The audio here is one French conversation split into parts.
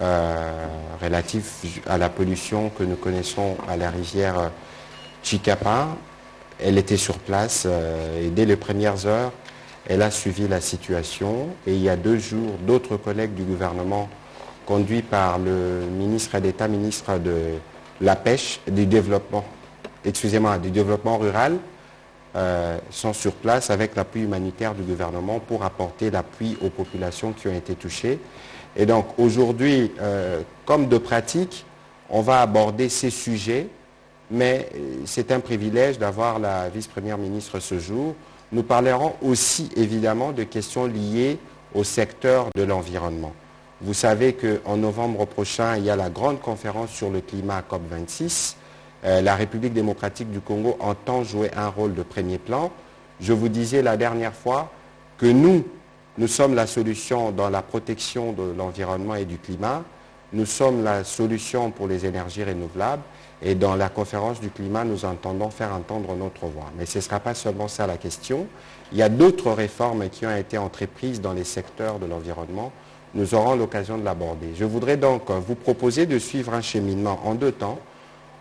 relatif à la pollution que nous connaissons à la rivière Chikapa. Elle était sur place et dès les premières heures, elle a suivi la situation. Et il y a 2 jours, d'autres collègues du gouvernement, conduits par le ministre d'État, ministre de la Pêche, du développement rural, sont sur place avec l'appui humanitaire du gouvernement pour apporter l'appui aux populations qui ont été touchées. Et donc aujourd'hui, comme de pratique, on va aborder ces sujets, mais c'est un privilège d'avoir la vice-première ministre ce jour. Nous parlerons aussi évidemment de questions liées au secteur de l'environnement. Vous savez qu'en novembre prochain, il y a la grande conférence sur le climat COP26. La République démocratique du Congo entend jouer un rôle de premier plan. Je vous disais la dernière fois que nous sommes la solution dans la protection de l'environnement et du climat. Nous sommes la solution pour les énergies renouvelables. Et dans la conférence du climat, nous entendons faire entendre notre voix. Mais ce ne sera pas seulement ça la question. Il y a d'autres réformes qui ont été entreprises dans les secteurs de l'environnement. Nous aurons l'occasion de l'aborder. Je voudrais donc vous proposer de suivre un cheminement en 2 temps.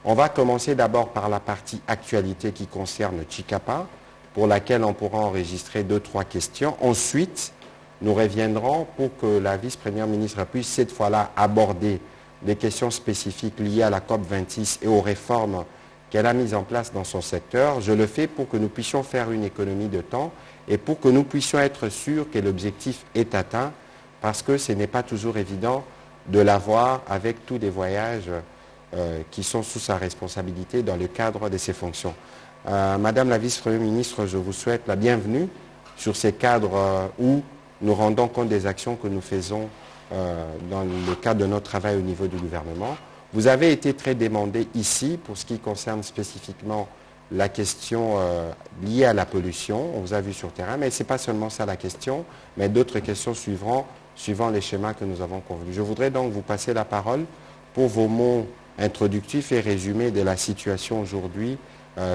On va commencer d'abord par la partie actualité qui concerne Chikapa, pour laquelle on pourra enregistrer 2-3 questions. Ensuite, nous reviendrons pour que la vice-première ministre puisse cette fois-là aborder des questions spécifiques liées à la COP26 et aux réformes qu'elle a mises en place dans son secteur. Je le fais pour que nous puissions faire une économie de temps et pour que nous puissions être sûrs que l'objectif est atteint, parce que ce n'est pas toujours évident de l'avoir avec tous les voyages qui sont sous sa responsabilité dans le cadre de ses fonctions. Madame la vice-première ministre, je vous souhaite la bienvenue sur ces cadres où nous rendons compte des actions que nous faisons dans le cadre de notre travail au niveau du gouvernement. Vous avez été très demandé ici pour ce qui concerne spécifiquement la question liée à la pollution. On vous a vu sur terrain, mais ce n'est pas seulement ça la question, mais d'autres questions suivront suivant les schémas que nous avons convenus. Je voudrais donc vous passer la parole pour vos mots introductifs et résumés de la situation aujourd'hui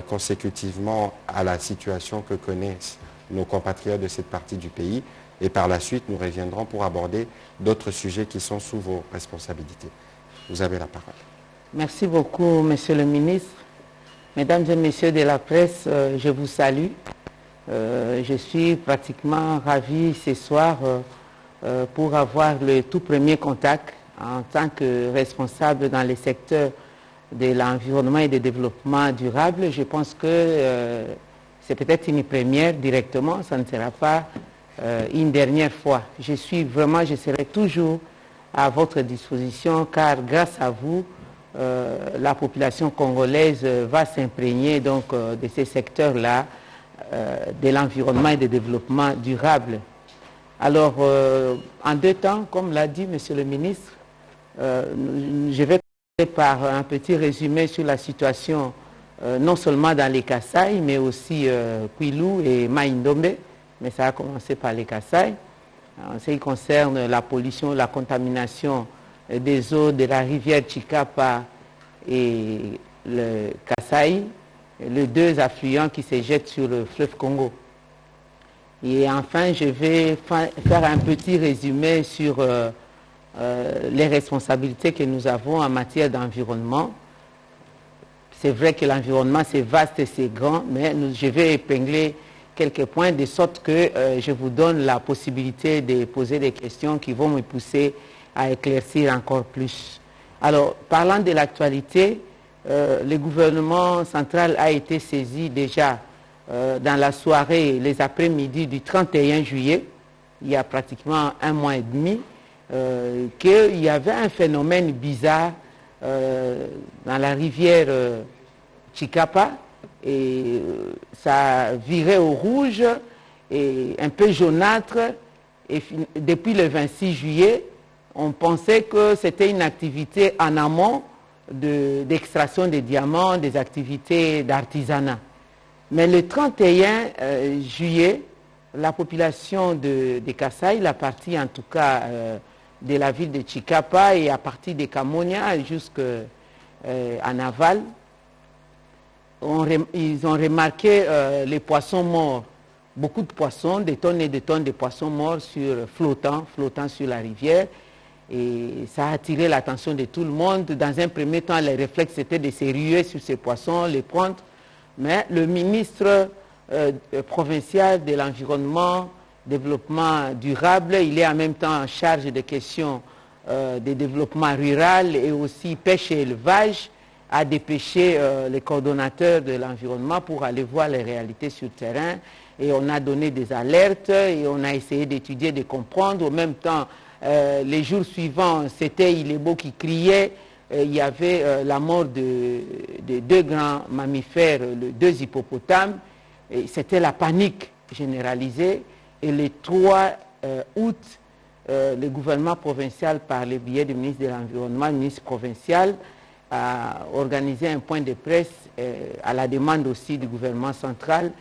consécutivement à la situation que connaissent nos compatriotes de cette partie du pays. Et par la suite, nous reviendrons pour aborder d'autres sujets qui sont sous vos responsabilités. Vous avez la parole. Merci beaucoup, Monsieur le ministre. Mesdames et Messieurs de la presse, je vous salue. Je suis pratiquement ravi ce soir pour avoir le tout premier contact en tant que responsable dans les secteurs de l'environnement et du développement durable. Je pense que c'est peut-être une première directement, ça ne sera pas une dernière fois. Je serai toujours à votre disposition car grâce à vous, la population congolaise va s'imprégner donc de ces secteurs-là, de l'environnement et du développement durable. Alors, en 2 temps, comme l'a dit Monsieur le ministre, je vais commencer par un petit résumé sur la situation non seulement dans les Kasaï, mais aussi Kwilu et Maïndombe. Mais ça a commencé par les Kasaï. En ce qui concerne la pollution, la contamination des eaux de la rivière Chikapa et le Kasaï, les 2 affluents qui se jettent sur le fleuve Congo. Et enfin, je vais faire un petit résumé sur les responsabilités que nous avons en matière d'environnement. C'est vrai que l'environnement, c'est vaste et c'est grand, mais je vais épingler quelques points de sorte que je vous donne la possibilité de poser des questions qui vont me pousser à éclaircir encore plus. Alors, parlant de l'actualité, le gouvernement central a été saisi déjà dans la soirée, les après-midi du 31 juillet, il y a pratiquement 1 mois et demi, qu'il y avait un phénomène bizarre dans la rivière Chikapa, et ça virait au rouge et un peu jaunâtre. Et depuis le 26 juillet, on pensait que c'était une activité en amont d'extraction des diamants, des activités d'artisanat. Mais le 31 juillet, la population de Kasaï, la partie en tout cas de la ville de Chikapa et à partir de Kamonia jusqu'en aval, ils ont remarqué les poissons morts, beaucoup de poissons, des tonnes et des tonnes de poissons morts flottant sur la rivière. Et ça a attiré l'attention de tout le monde. Dans un premier temps, les réflexes étaient de se ruer sur ces poissons, les prendre. Mais le ministre provincial de l'environnement, développement durable, il est en même temps en charge des questions de développement rural et aussi pêche et élevage, a dépêché les coordonnateurs de l'environnement pour aller voir les réalités sur le terrain. Et on a donné des alertes et on a essayé d'étudier, de comprendre. Au même temps, les jours suivants, c'était Ilebo qui criait. Il y avait la mort de deux grands mammifères, deux hippopotames. C'était la panique généralisée. Et le 3 août, le gouvernement provincial, par le biais du ministre de l'Environnement, le ministre provincial, a organisé un point de presse à la demande aussi du gouvernement central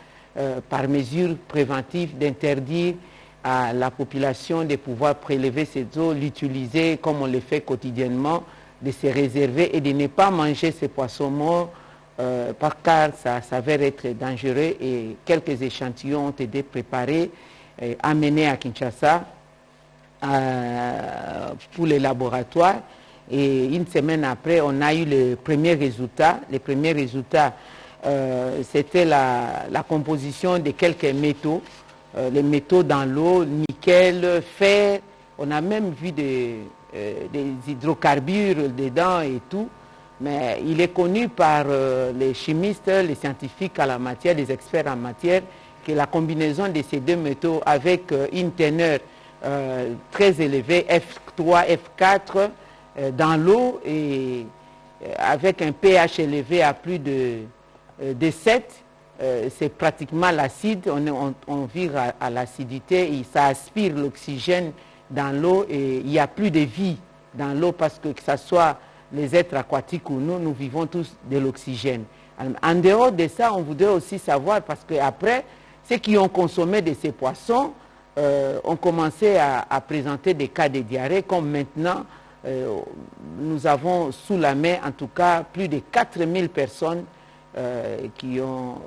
par mesure préventive d'interdire à la population de pouvoir prélever cette eau, l'utiliser comme on le fait quotidiennement, de se réserver et de ne pas manger ces poissons morts car ça s'avère être dangereux et quelques échantillons ont été préparés, amenés à Kinshasa pour les laboratoires. Et une semaine après, on a eu les premiers résultats. Les premiers résultats, c'était la composition de quelques métaux, les métaux dans l'eau, nickel, fer. On a même vu des hydrocarbures dedans et tout. Mais il est connu par les chimistes, les scientifiques à la matière, les experts en matière, que la combinaison de ces deux métaux avec une teneur très élevée, F3, F4, dans l'eau et avec un pH élevé à plus de 7, c'est pratiquement l'acide, on vire à l'acidité et ça aspire l'oxygène dans l'eau et il n'y a plus de vie dans l'eau parce que ce soit les êtres aquatiques ou nous vivons tous de l'oxygène. En dehors de ça, on voudrait aussi savoir parce qu'après, ceux qui ont consommé de ces poissons ont commencé à présenter des cas de diarrhée comme maintenant. Nous avons sous la main en tout cas plus de 4000 personnes qui ont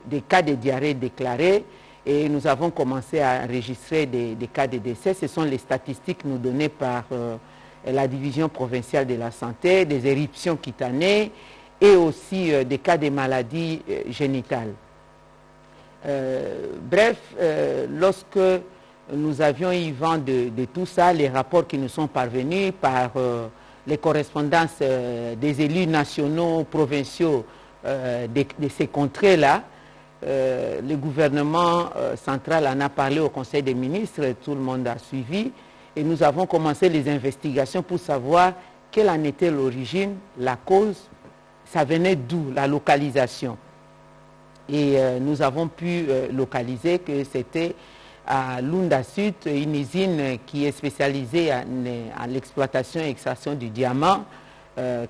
des cas de diarrhée déclarés et nous avons commencé à enregistrer des cas de décès. Ce sont les statistiques nous données par la division provinciale de la santé, des éruptions cutanées et aussi des cas de maladies génitales. Bref, lorsque nous avions eu vent de tout ça, les rapports qui nous sont parvenus par les correspondances des élus nationaux, provinciaux de ces contrées-là. Le gouvernement central en a parlé au Conseil des ministres, tout le monde a suivi. Et nous avons commencé les investigations pour savoir quelle en était l'origine, la cause, ça venait d'où, la localisation. Et nous avons pu localiser que c'était à Lunda Sud, une usine qui est spécialisée en l'exploitation et extraction du diamant,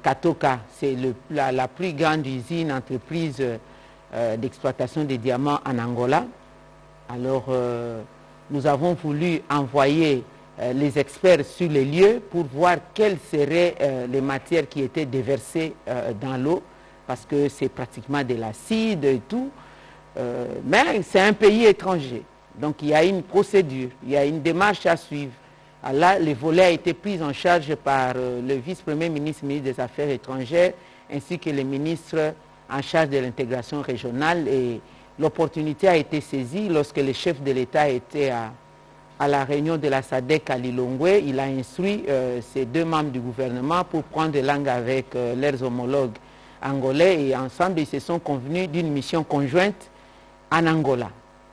Katoka. C'est la plus grande usine, entreprise d'exploitation des diamants en Angola. Alors, nous avons voulu envoyer les experts sur les lieux pour voir quelles seraient les matières qui étaient déversées dans l'eau, parce que c'est pratiquement de l'acide et tout. Mais c'est un pays étranger. Donc il y a une procédure, il y a une démarche à suivre. Alors là, le volet a été pris en charge par le vice-premier ministre, ministre des Affaires étrangères, ainsi que le ministre en charge de l'intégration régionale. Et l'opportunité a été saisie lorsque le chef de l'État était à la réunion de la SADC à Lilongwe. Il a instruit ces deux membres du gouvernement pour prendre langue avec leurs homologues angolais et ensemble, ils se sont convenus d'une mission conjointe en Angola.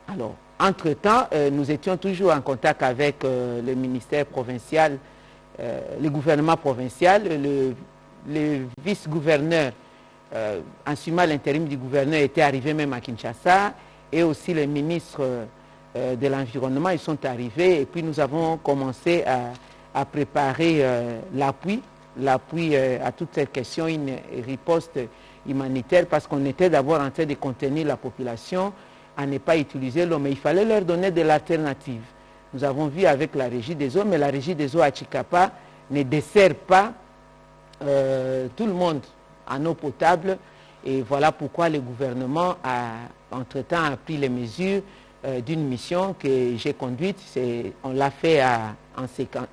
Alors, entre-temps, nous étions toujours en contact avec le ministère provincial, le gouvernement provincial, le vice-gouverneur, assumant l'intérim du gouverneur, était arrivé même à Kinshasa, et aussi le ministre de l'Environnement, ils sont arrivés, et puis nous avons commencé à préparer l'appui à toutes ces questions, une riposte humanitaire, parce qu'on était d'abord en train de contenir la population, à ne pas utiliser l'eau, mais il fallait leur donner de l'alternative. Nous avons vu avec la régie des eaux, mais la régie des eaux à Chikapa ne dessert pas tout le monde en eau potable. Et voilà pourquoi le gouvernement a, entre-temps, a pris les mesures d'une mission que j'ai conduite. On l'a fait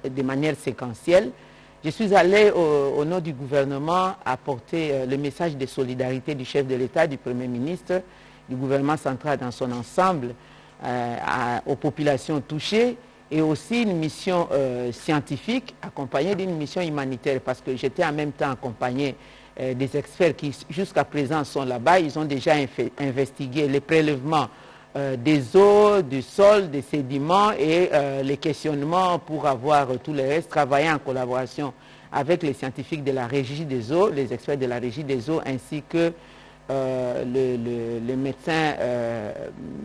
de manière séquentielle. Je suis allé au nom du gouvernement apporter le message de solidarité du chef de l'État, du Premier ministre, du gouvernement central dans son ensemble aux populations touchées, et aussi une mission scientifique accompagnée d'une mission humanitaire, parce que j'étais en même temps accompagné des experts qui jusqu'à présent sont là-bas. Ils ont déjà investigué les prélèvements des eaux, du sol, des sédiments et les questionnements pour avoir tout le reste, travailler en collaboration avec les scientifiques de la Régie des eaux, les experts de la Régie des eaux, ainsi que les médecins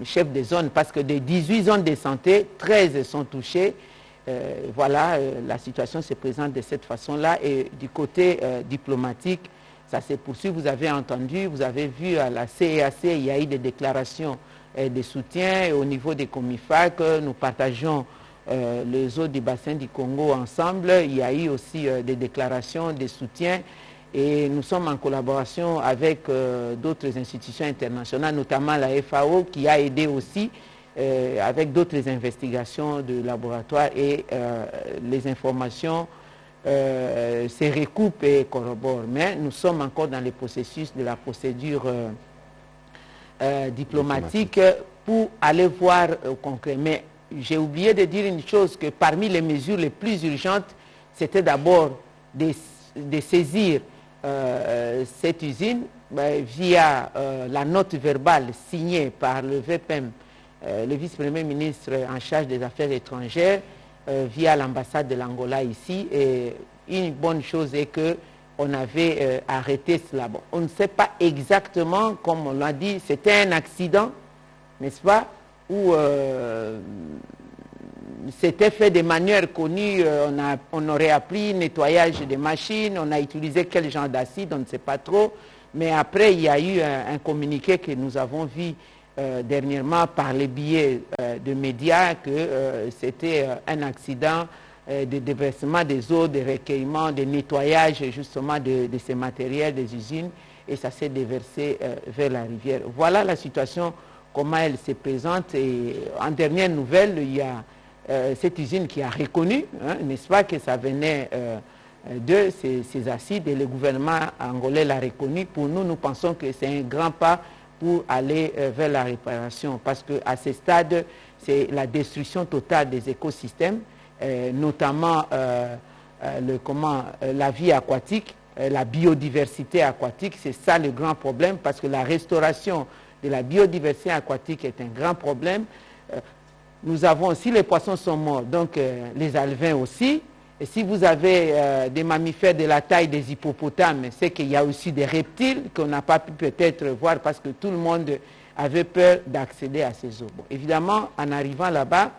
chefs des zones, parce que des 18 zones de santé, 13 sont touchées. Voilà, la situation se présente de cette façon-là. Et du côté diplomatique, ça s'est poursuivi. Vous avez entendu, vous avez vu à la CEAC, il y a eu des déclarations de soutien. Et au niveau des COMIFAC, nous partageons les eaux du bassin du Congo ensemble. Il y a eu aussi des déclarations de soutien. Et nous sommes en collaboration avec d'autres institutions internationales, notamment la FAO, qui a aidé aussi avec d'autres investigations de laboratoire, et les informations se recoupent et corroborent. Mais nous sommes encore dans le processus de la procédure diplomatique pour aller voir concret. Mais j'ai oublié de dire une chose, que parmi les mesures les plus urgentes, c'était d'abord de saisir cette usine via la note verbale signée par le VPM, le vice-premier ministre en charge des affaires étrangères, via l'ambassade de l'Angola ici. Et une bonne chose est qu'on avait arrêté cela. Bon, on ne sait pas exactement, comme on l'a dit, c'était un accident, n'est-ce pas, où c'était fait de manière connue. On aurait appris nettoyage des machines, on a utilisé quel genre d'acide, on ne sait pas trop. Mais après, il y a eu un communiqué que nous avons vu dernièrement par les biais de médias, que c'était un accident de déversement des eaux, de recueillement, de nettoyage justement de ces matériels des usines, et ça s'est déversé vers la rivière. Voilà la situation, comment elle se présente. Et en dernière nouvelle, il y a cette usine qui a reconnu, n'est-ce pas, que ça venait de ces acides, et le gouvernement angolais l'a reconnu. Pour nous, nous pensons que c'est un grand pas pour aller vers la réparation, parce qu'à ce stade, c'est la destruction totale des écosystèmes, notamment la vie aquatique, la biodiversité aquatique. C'est ça le grand problème, parce que la restauration de la biodiversité aquatique est un grand problème. Nous avons aussi, les poissons sont morts, donc les alevins aussi. Et si vous avez des mammifères de la taille des hippopotames, c'est qu'il y a aussi des reptiles qu'on n'a pas pu peut-être voir, parce que tout le monde avait peur d'accéder à ces eaux. Bon, évidemment, en arrivant là-bas,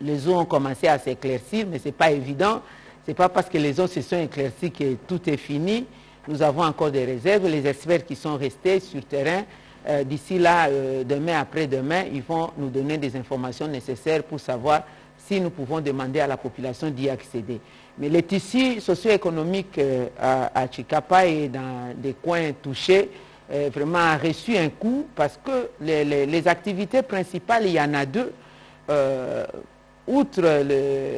les eaux ont commencé à s'éclaircir, mais ce n'est pas évident. Ce n'est pas parce que les eaux se sont éclaircies que tout est fini. Nous avons encore des réserves. Les experts qui sont restés sur terrain, d'ici là, demain, après-demain, ils vont nous donner des informations nécessaires pour savoir si nous pouvons demander à la population d'y accéder. Mais le tissu socio-économique à Chikapa et dans des coins touchés vraiment a reçu un coup, parce que les activités principales, il y en a deux. Outre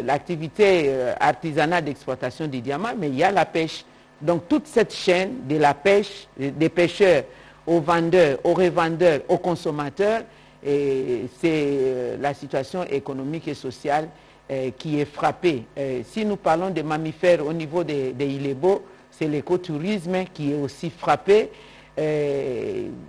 l'activité artisanale d'exploitation du diamant, mais il y a la pêche. Donc toute cette chaîne de la pêche, des pêcheurs aux vendeurs, aux revendeurs, aux consommateurs, et c'est la situation économique et sociale qui est frappée. Si nous parlons des mammifères au niveau des Ilebo, c'est l'écotourisme qui est aussi frappé.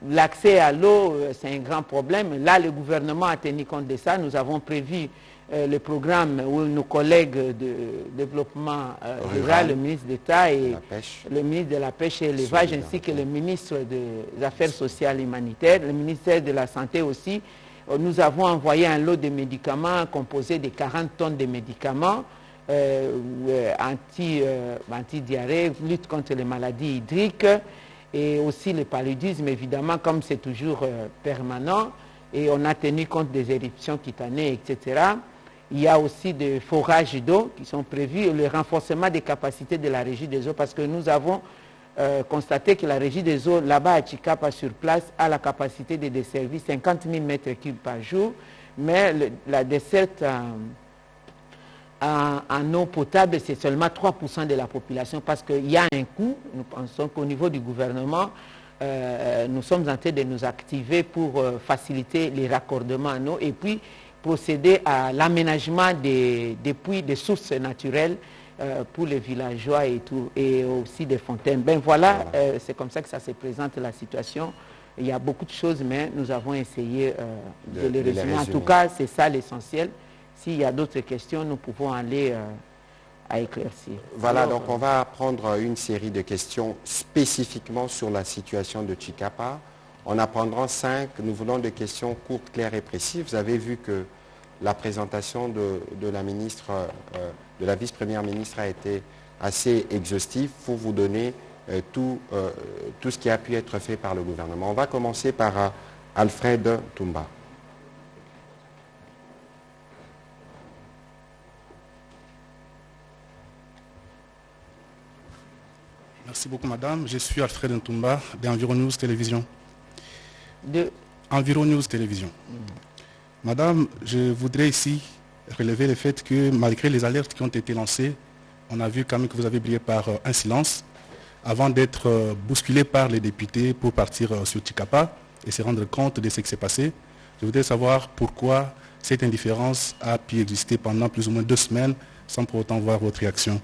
L'accès à l'eau, c'est un grand problème. Là, le gouvernement a tenu compte de ça. Nous avons prévu le programme où nos collègues de développement rural, le ministre d'État et le ministre de la Pêche et l'Élevage, ainsi que le ministre des Affaires sociales et humanitaires, le ministère de la Santé aussi, nous avons envoyé un lot de médicaments composé de 40 tonnes de médicaments anti-diarrhée, lutte contre les maladies hydriques, et aussi le paludisme, évidemment, comme c'est toujours permanent, et on a tenu compte des éruptions cutanées, etc. Il y a aussi des forages d'eau qui sont prévus, le renforcement des capacités de la Régie des eaux, parce que nous avons constaté que la régie des eaux, là-bas à Chikapa, sur place, a la capacité de desservir 50 000 mètres cubes par jour, mais la desserte en eau potable, c'est seulement 3% de la population, parce qu'il y a un coût. Nous pensons qu'au niveau du gouvernement, nous sommes en train de nous activer pour faciliter les raccordements en eau et puis procéder à l'aménagement des puits, des sources naturelles pour les villageois et tout, et aussi des fontaines. Ben voilà, c'est comme ça que ça se présente la situation. Il y a beaucoup de choses, mais nous avons essayé de les résumer. En tout cas, c'est ça l'essentiel. S'il y a d'autres questions, nous pouvons aller à éclaircir. Voilà, alors, donc on va prendre une série de questions spécifiquement sur la situation de Chikapa. On en prendra 5. Nous voulons des questions courtes, claires et précises. Vous avez vu que la présentation de la ministre, de la vice-première ministre a été assez exhaustive pour vous donner tout ce qui a pu être fait par le gouvernement. On va commencer par Alfred Ntumba. Merci beaucoup, madame. Je suis Alfred Ntumba d'Environ News Télévision. Environ News Télévision. Madame, je voudrais ici relever le fait que malgré les alertes qui ont été lancées, on a vu quand même que vous avez brillé par un silence avant d'être bousculé par les députés pour partir sur Chikapa et se rendre compte de ce qui s'est passé. Je voudrais savoir pourquoi cette indifférence a pu exister pendant plus ou moins 2 semaines sans pour autant voir votre réaction.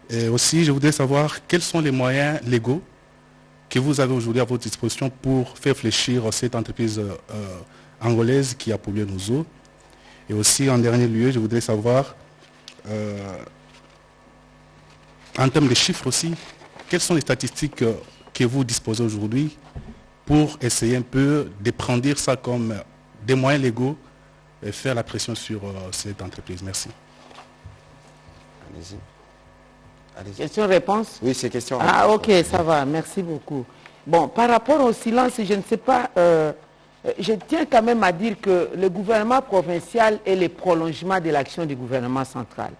Et aussi, je voudrais savoir quels sont les moyens légaux que vous avez aujourd'hui à votre disposition pour faire fléchir cette entreprise angolaise qui a pollué nos eaux. Et aussi, en dernier lieu, je voudrais savoir, en termes de chiffres aussi, quelles sont les statistiques que vous disposez aujourd'hui pour essayer un peu de prendre ça comme des moyens légaux et faire la pression sur cette entreprise. Merci. Allez-y. Question-réponse? Oui, c'est question. Ah, ok, ça va, merci beaucoup. Bon, par rapport au silence, je ne sais pas, je tiens quand même à dire que le gouvernement provincial est le prolongement de l'action du gouvernement central.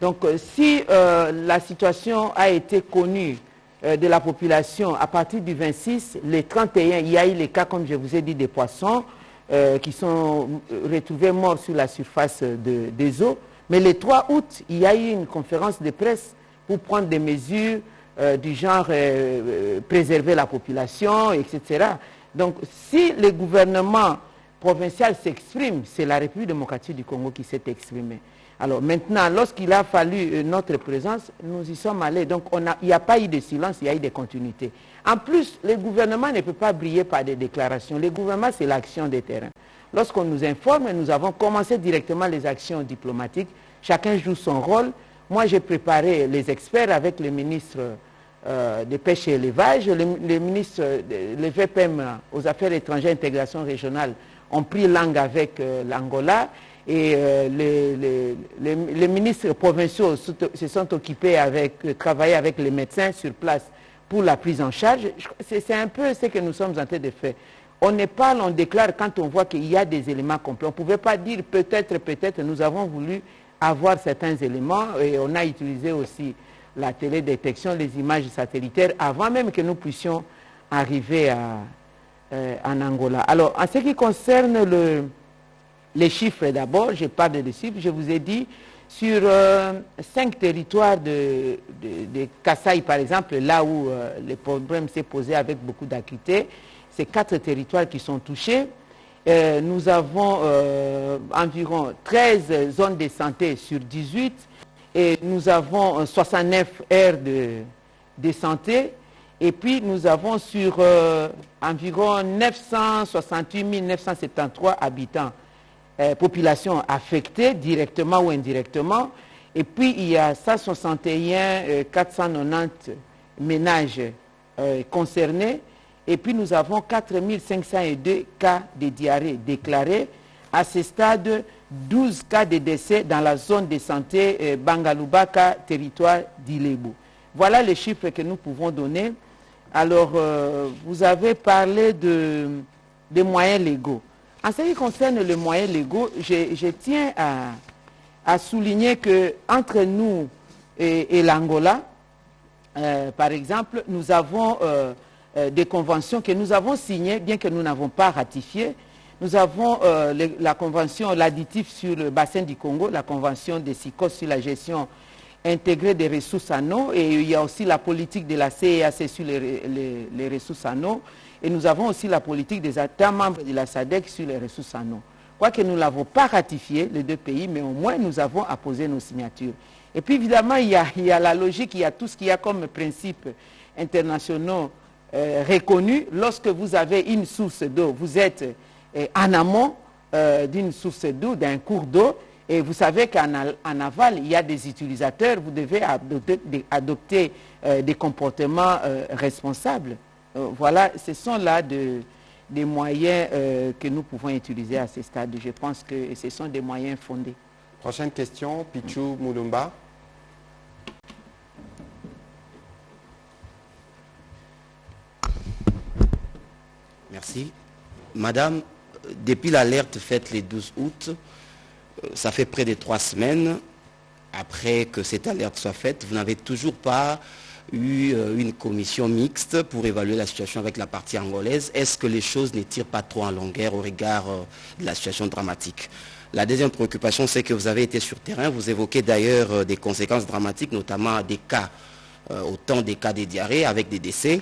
Donc, si la situation a été connue de la population à partir du 26, le 31, il y a eu les cas, comme je vous ai dit, des poissons qui sont retrouvés morts sur la surface des eaux. Mais le 3 août, il y a eu une conférence de presse pour prendre des mesures du genre préserver la population, etc. Donc, si le gouvernement provincial s'exprime, c'est la République démocratique du Congo qui s'est exprimée. Alors maintenant, lorsqu'il a fallu notre présence, nous y sommes allés. Donc, il n'y a pas eu de silence, il y a eu des continuités. En plus, le gouvernement ne peut pas briller par des déclarations. Le gouvernement, c'est l'action des terrains. Lorsqu'on nous informe, nous avons commencé directement les actions diplomatiques. Chacun joue son rôle. Moi, j'ai préparé les experts avec le ministre de Pêche et Élevage, les ministres, les VPM aux Affaires étrangères et intégration régionale ont pris langue avec l'Angola et les ministres provinciaux se sont occupés travailler avec les médecins sur place pour la prise en charge. C'est un peu ce que nous sommes en train de faire. On ne parle, on déclare quand on voit qu'il y a des éléments complets. On ne pouvait pas dire peut-être, nous avons voulu avoir certains éléments et on a utilisé aussi la télédétection, les images satellitaires avant même que nous puissions arriver en Angola. Alors, en ce qui concerne les chiffres d'abord, je parle des chiffres, je vous ai dit, sur 5 territoires de Kasaï par exemple, là où le problème s'est posé avec beaucoup d'acuité, c'est 4 territoires qui sont touchés. Nous avons environ 13 zones de santé sur 18 et nous avons 69 aires de santé et puis nous avons sur environ 968 973 habitants, population affectée directement ou indirectement, et puis il y a 161 490 ménages concernés. Et puis nous avons 4502 cas de diarrhée déclarés. À ce stade, 12 cas de décès dans la zone de santé Bangalubaka, territoire d'Ilebo. Voilà les chiffres que nous pouvons donner. Alors, vous avez parlé des moyens légaux. En ce qui concerne les moyens légaux, je tiens à souligner qu'entre nous et l'Angola, par exemple, nous avons des conventions que nous avons signées, bien que nous n'avons pas ratifiées. Nous avons la convention, l'additif sur le bassin du Congo, la convention des SICOS sur la gestion intégrée des ressources en eau, et il y a aussi la politique de la CEAC sur les ressources en eau, et nous avons aussi la politique des États membres de la SADC sur les ressources en eau. Quoique nous ne l'avons pas ratifié, les deux pays, mais au moins nous avons apposé nos signatures. Et puis évidemment, il y a la logique, il y a tout ce qu'il y a comme principes internationaux reconnus. Lorsque vous avez une source d'eau, vous êtes en amont d'une source d'eau, d'un cours d'eau, et vous savez qu'en aval, il y a des utilisateurs, vous devez adopter des comportements responsables. Voilà, ce sont là des moyens que nous pouvons utiliser à ce stade. Je pense que ce sont des moyens fondés. Prochaine question, Pichou Moulumba. Merci. Madame, depuis l'alerte faite le 12 août, ça fait près de 3 semaines après que cette alerte soit faite, vous n'avez toujours pas eu une commission mixte pour évaluer la situation avec la partie angolaise. Est-ce que les choses ne tirent pas trop en longueur au regard de la situation dramatique? La deuxième préoccupation, c'est que vous avez été sur terrain. Vous évoquez d'ailleurs des conséquences dramatiques, notamment des cas, autant des cas de diarrhée avec des décès.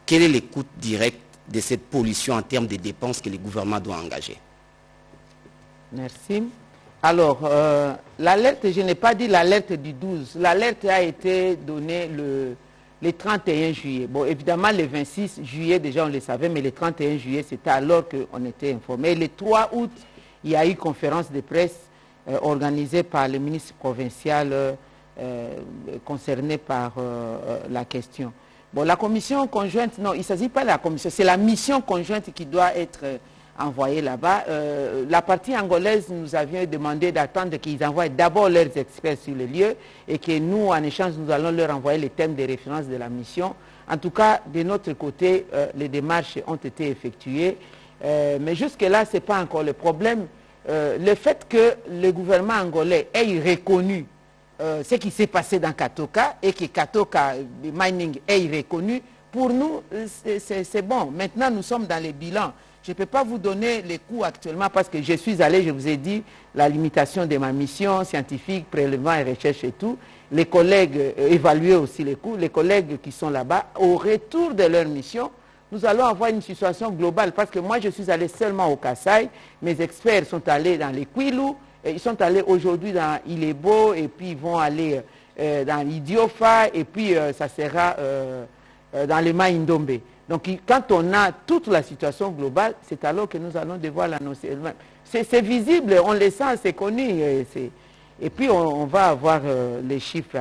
Quel est le coût direct de cette pollution en termes de dépenses que le gouvernement doit engager? Merci. Alors, l'alerte, je n'ai pas dit l'alerte du 12. L'alerte a été donnée le 31 juillet. Bon, évidemment, le 26 juillet, déjà, on le savait, mais le 31 juillet, c'était alors qu'on était informé. Le 3 août, il y a eu conférence de presse organisée par le ministre provincial concerné par la question. Bon, la commission conjointe, non, il ne s'agit pas de la commission, c'est la mission conjointe qui doit être envoyée là-bas. La partie angolaise, nous avions demandé d'attendre qu'ils envoient d'abord leurs experts sur le lieu et que nous, en échange, nous allons leur envoyer les thèmes de référence de la mission. En tout cas, de notre côté, les démarches ont été effectuées. Mais jusque-là, ce n'est pas encore le problème. Le fait que le gouvernement angolais ait reconnu ce qui s'est passé dans Katoka et que Katoka Mining ait reconnu, pour nous, c'est bon. Maintenant, nous sommes dans les bilans. Je ne peux pas vous donner les coûts actuellement parce que je suis allé, je vous ai dit, la limitation de ma mission scientifique, prélèvement et recherche et tout. Les collègues évaluaient aussi les coûts. Les collègues qui sont là-bas, au retour de leur mission, nous allons avoir une situation globale parce que moi, je suis allé seulement au Kasaï. Mes experts sont allés dans les Kwilu. Ils sont allés aujourd'hui dans Ilebo et puis ils vont aller dans Idiofa et puis ça sera dans les Maïndombe. Donc quand on a toute la situation globale, c'est alors que nous allons devoir l'annoncer. C'est visible, on le sent, c'est connu. Et puis on va avoir les chiffres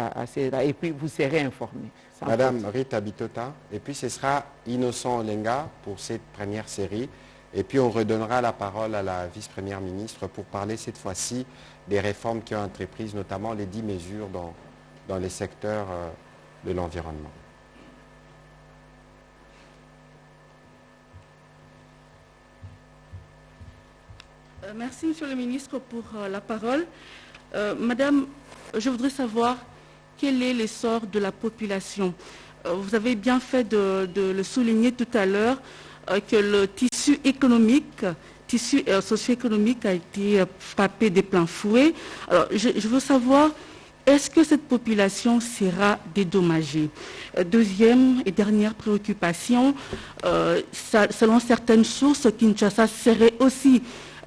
et puis vous serez informés. Madame Rita Bitota, et puis ce sera Innocent Olenga pour cette première série. Et puis on redonnera la parole à la vice-première ministre pour parler cette fois-ci des réformes qui ont entreprises, notamment les 10 mesures dans les secteurs de l'environnement. Merci, Monsieur le ministre, pour la parole. Madame, je voudrais savoir quel est l'essor de la population. Vous avez bien fait de le souligner tout à l'heure, que le tissu économique, socio-économique a été frappé de plein fouet. Alors, je veux savoir, est-ce que cette population sera dédommagée? Deuxième et dernière préoccupation, selon certaines sources, Kinshasa serait aussi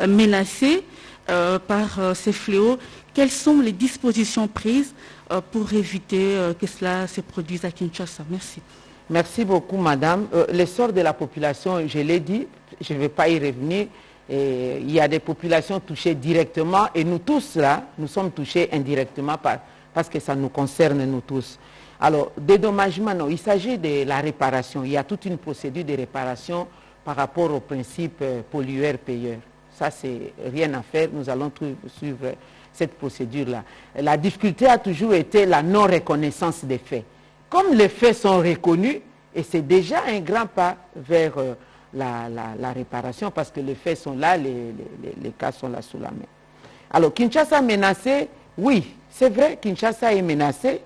menacée par ces fléaux. Quelles sont les dispositions prises pour éviter que cela se produise à Kinshasa? Merci. Merci beaucoup, madame. L'essor de la population, je l'ai dit, je ne vais pas y revenir. Il y a des populations touchées directement et nous tous, là, nous sommes touchés indirectement parce que ça nous concerne, nous tous. Alors, dédommagement, non, il s'agit de la réparation. Il y a toute une procédure de réparation par rapport au principe pollueur-payeur. Ça, c'est rien à faire. Nous allons suivre cette procédure-là. La difficulté a toujours été la non-reconnaissance des faits. Comme les faits sont reconnus, et c'est déjà un grand pas vers la réparation, parce que les faits sont là, les cas sont là sous la main. Alors, Kinshasa menacé, oui, c'est vrai, Kinshasa est menacé,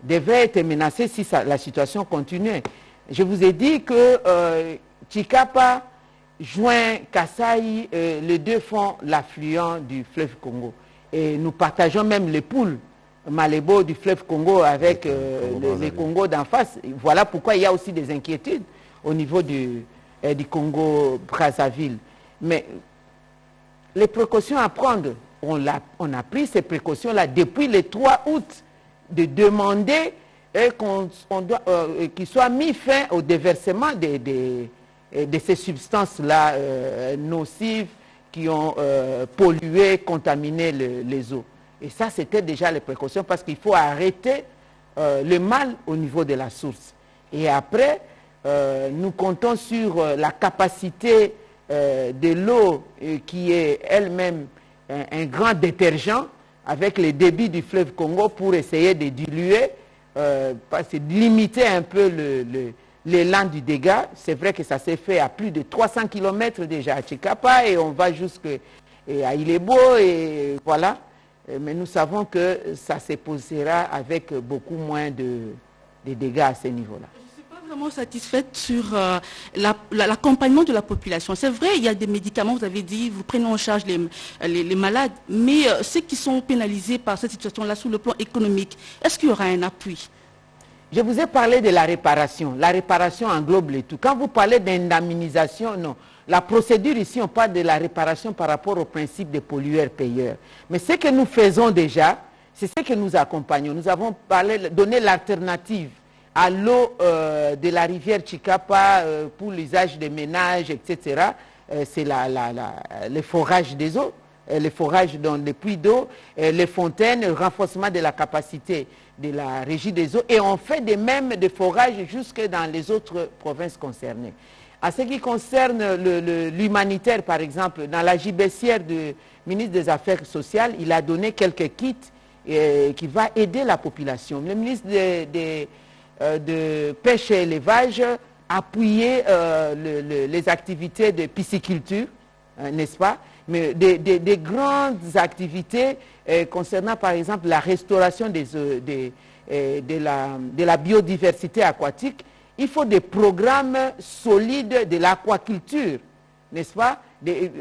devait être menacé si la situation continuait. Je vous ai dit que Tshikapa joint Kasai, les deux font l'affluent du fleuve Congo. Et nous partageons même les poules Malébo du fleuve Congo avec les Congo d'en face. Voilà pourquoi il y a aussi des inquiétudes au niveau du Congo-Brazzaville. Mais les précautions à prendre, on a pris ces précautions-là depuis le 3 août, de demander qu'il soit mis fin au déversement de ces substances-là nocives qui ont pollué, contaminé les eaux. Et ça, c'était déjà les précautions parce qu'il faut arrêter le mal au niveau de la source. Et après, nous comptons sur la capacité de l'eau qui est elle-même un grand détergent avec les débits du fleuve Congo pour essayer de diluer, de limiter un peu l'élan du dégât. C'est vrai que ça s'est fait à plus de 300 km déjà à Tshikapa et on va jusqu'à Ilebo et voilà. Mais nous savons que ça se posera avec beaucoup moins de dégâts à ce niveau-là. Vraiment satisfaite sur l'accompagnement de la population. C'est vrai, il y a des médicaments, vous avez dit, vous prenez en charge les malades, mais ceux qui sont pénalisés par cette situation-là sur le plan économique, est-ce qu'il y aura un appui? Je vous ai parlé de la réparation. La réparation englobe le tout. Quand vous parlez d'indemnisation, non. La procédure ici, on parle de la réparation par rapport au principe des pollueurs-payeurs. Mais ce que nous faisons déjà, c'est ce que nous accompagnons. Nous avons donné l'alternative à l'eau de la rivière Tshikapa pour l'usage des ménages, etc. C'est le forage des eaux, le forage dans les puits d'eau, les fontaines, le renforcement de la capacité de la régie des eaux. Et on fait de même des forages jusque dans les autres provinces concernées. En ce qui concerne l'humanitaire, par exemple, dans la gibecière du ministre des Affaires sociales, il a donné quelques kits qui vont aider la population. Le ministre de pêche et élevage appuyer les activités de pisciculture, n'est-ce pas? Mais des grandes activités concernant par exemple la restauration de la biodiversité aquatique. Il faut des programmes solides de l'aquaculture, n'est-ce pas?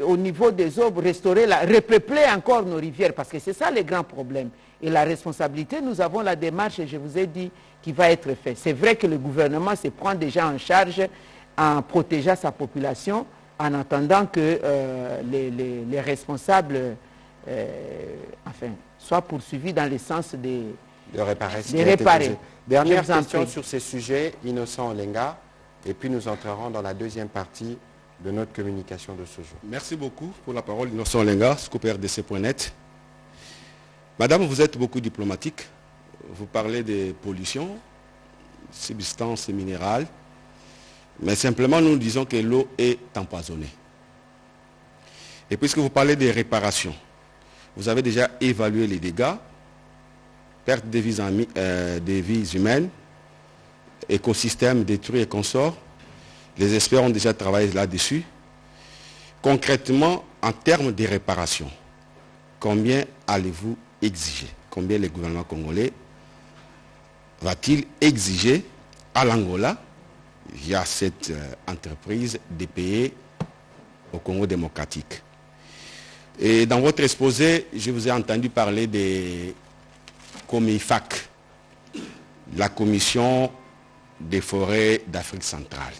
Au niveau des eaux, restaurer, repeupler encore nos rivières, parce que c'est ça le grand problème. Et la responsabilité, nous avons la démarche, je vous ai dit, qui va être faite. C'est vrai que le gouvernement se prend déjà en charge en protégeant sa population, en attendant que les responsables soient poursuivis dans le sens de réparer. Dernière question sur ces sujets, Innocent Olenga, et puis nous entrerons dans la deuxième partie de notre communication de ce jour. Merci beaucoup pour la parole, Innocent Olenga, Scoop RDC.net. Madame, vous êtes beaucoup diplomatique. Vous parlez des pollutions, substances minérales, mais simplement nous disons que l'eau est empoisonnée. Et puisque vous parlez des réparations, vous avez déjà évalué les dégâts, perte des vies humaines, écosystèmes détruits et consorts. Les experts ont déjà travaillé là-dessus. Concrètement, en termes de réparations, combien allez-vous exiger? Combien le gouvernement congolais va-t-il exiger à l'Angola, via cette entreprise, de payer au Congo démocratique? Et dans votre exposé, je vous ai entendu parler des COMIFAC, la Commission des forêts d'Afrique centrale.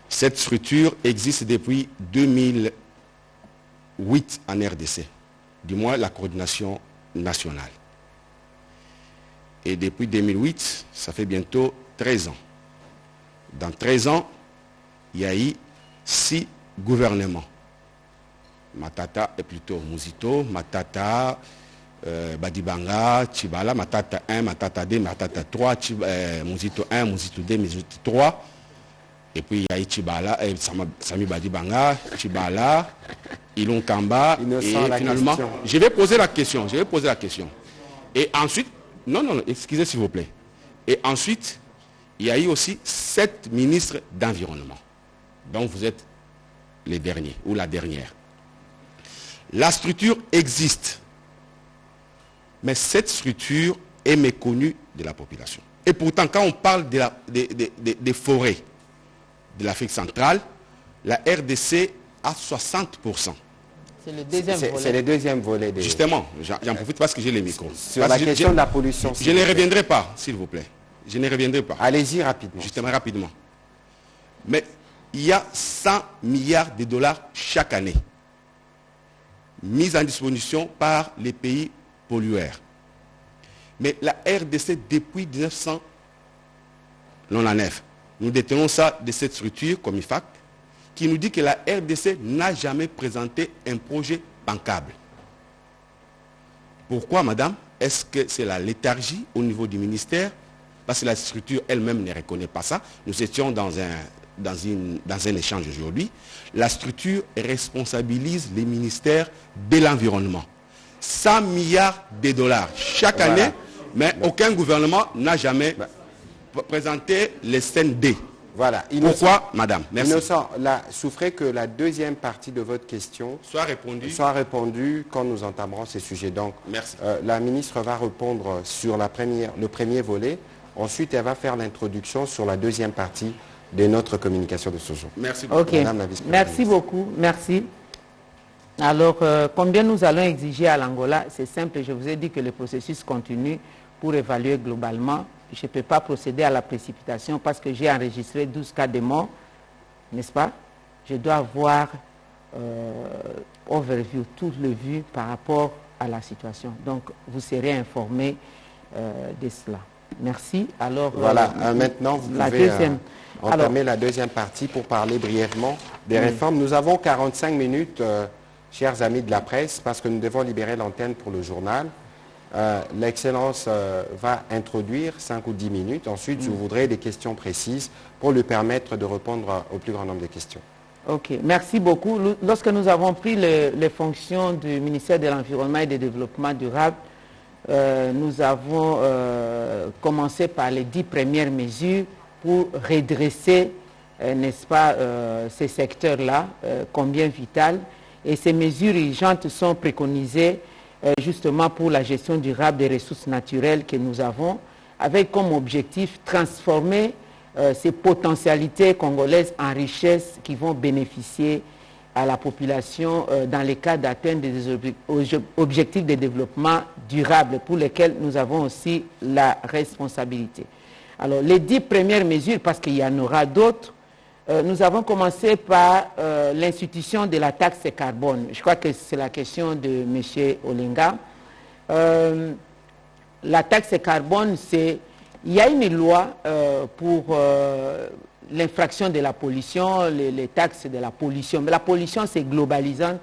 Cette structure existe depuis 2008 en RDC, du moins la coordination nationale. Et depuis 2008, ça fait bientôt 13 ans. Dans 13 ans, il y a eu 6 gouvernements. Matata est plutôt Muzito, Matata, Badibanga, Tshibala, Matata 1, Matata 2, Matata 3, Muzito 1, Muzito 2, Muzito 3. Et puis il y a eu Tshibala, Sami Badibanga, Tshibala, Ilon Kamba. Et finalement, je vais poser la question. Et ensuite, non, excusez s'il vous plaît. Et ensuite, il y a eu aussi 7 ministres d'environnement. Donc vous êtes les derniers ou la dernière. La structure existe. Mais cette structure est méconnue de la population. Et pourtant, quand on parle des forêts de l'Afrique centrale, la RDC a 60%. C'est le deuxième volet. C'est le deuxième volet. Justement, j'en profite parce que j'ai les micros. Sur la question de la pollution. Je ne reviendrai pas, s'il vous plaît. Je ne reviendrai pas. Allez-y rapidement. Justement, rapidement. Mais il y a 100 milliards de dollars chaque année mis en disposition par les pays pollueurs. Mais la RDC, depuis 1999, nous détenons ça de cette structure comme IFAC, qui nous dit que la RDC n'a jamais présenté un projet bancable. Pourquoi, madame? Est-ce que c'est la léthargie au niveau du ministère? Parce que la structure elle-même ne reconnaît pas ça. Nous étions dans un échange aujourd'hui. La structure responsabilise les ministères de l'environnement. 100 milliards de dollars chaque année, mais aucun gouvernement n'a jamais présenté les CND. Voilà. Pourquoi, madame? Merci. Innocent, souffrez que la deuxième partie de votre question soit répondue quand nous entamerons ces sujets. Donc, merci. La ministre va répondre sur le premier volet. Ensuite, elle va faire l'introduction sur la deuxième partie de notre communication de ce jour. Merci beaucoup. Okay. Madame la vice-présidente. Merci beaucoup. Merci. Alors, combien nous allons exiger à l'Angola? C'est simple, je vous ai dit que le processus continue pour évaluer globalement. Je ne peux pas procéder à la précipitation parce que j'ai enregistré 12 cas de mort, n'est-ce pas? Je dois avoir overview, tout le vu par rapport à la situation. Donc, vous serez informés de cela. Merci. Alors, voilà, maintenant, vous pouvez entamer la deuxième partie pour parler brièvement des réformes. Nous avons 45 minutes, chers amis de la presse, parce que nous devons libérer l'antenne pour le journal. L'Excellence va introduire 5 ou 10 minutes. Ensuite, je voudrais des questions précises pour lui permettre de répondre au plus grand nombre de questions. Ok, merci beaucoup. Lorsque nous avons pris les fonctions du ministère de l'Environnement et du Développement durable, nous avons commencé par les 10 premières mesures pour redresser, n'est-ce pas, ces secteurs-là, combien vital. Et ces mesures urgentes sont préconisées justement pour la gestion durable des ressources naturelles que nous avons, avec comme objectif transformer ces potentialités congolaises en richesses qui vont bénéficier à la population dans le cadre d'atteindre des objectifs de développement durable pour lesquels nous avons aussi la responsabilité. Alors, les 10 premières mesures, parce qu'il y en aura d'autres, nous avons commencé par l'institution de la taxe carbone. Je crois que c'est la question de M. Olenga. La taxe carbone, il y a une loi pour l'infraction de la pollution, les taxes de la pollution. Mais la pollution, c'est globalisant.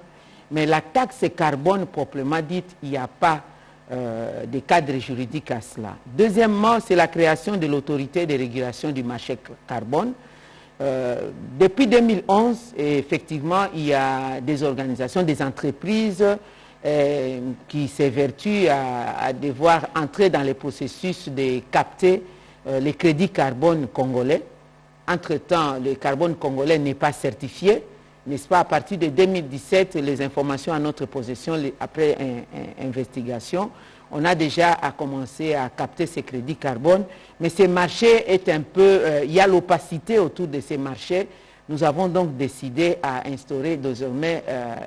Mais la taxe carbone, proprement dite, il n'y a pas de cadre juridique à cela. Deuxièmement, c'est la création de l'autorité de régulation du marché carbone. Depuis 2011, effectivement, il y a des organisations, des entreprises qui s'évertuent à devoir entrer dans le processus de capter les crédits carbone congolais. Entre-temps, le carbone congolais n'est pas certifié, n'est-ce pas? À partir de 2017, les informations à notre possession, après investigation, on a déjà commencé à capter ces crédits carbone, mais ces marchés est un peu, il y a l'opacité autour de ces marchés. Nous avons donc décidé à instaurer désormais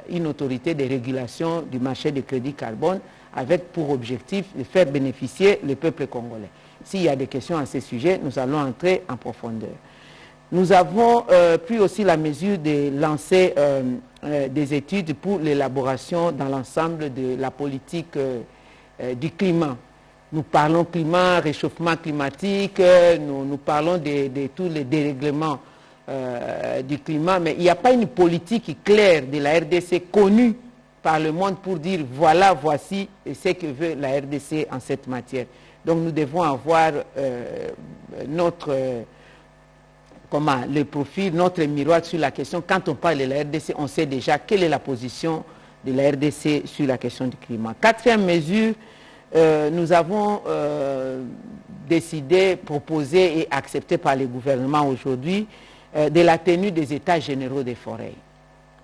une autorité de régulation du marché de crédit carbone avec pour objectif de faire bénéficier le peuple congolais. S'il y a des questions à ce sujet, nous allons entrer en profondeur. Nous avons pris aussi la mesure de lancer des études pour l'élaboration dans l'ensemble de la politique du climat. Nous parlons climat, réchauffement climatique, nous parlons de tous les dérèglements du climat, mais il n'y a pas une politique claire de la RDC connue par le monde pour dire voilà, voici ce que veut la RDC en cette matière. Donc nous devons avoir le profil, notre miroir sur la question. Quand on parle de la RDC, on sait déjà quelle est la position de la RDC sur la question du climat. Quatrième mesure, nous avons décidé, proposé et accepté par le gouvernement aujourd'hui de la tenue des états généraux des forêts.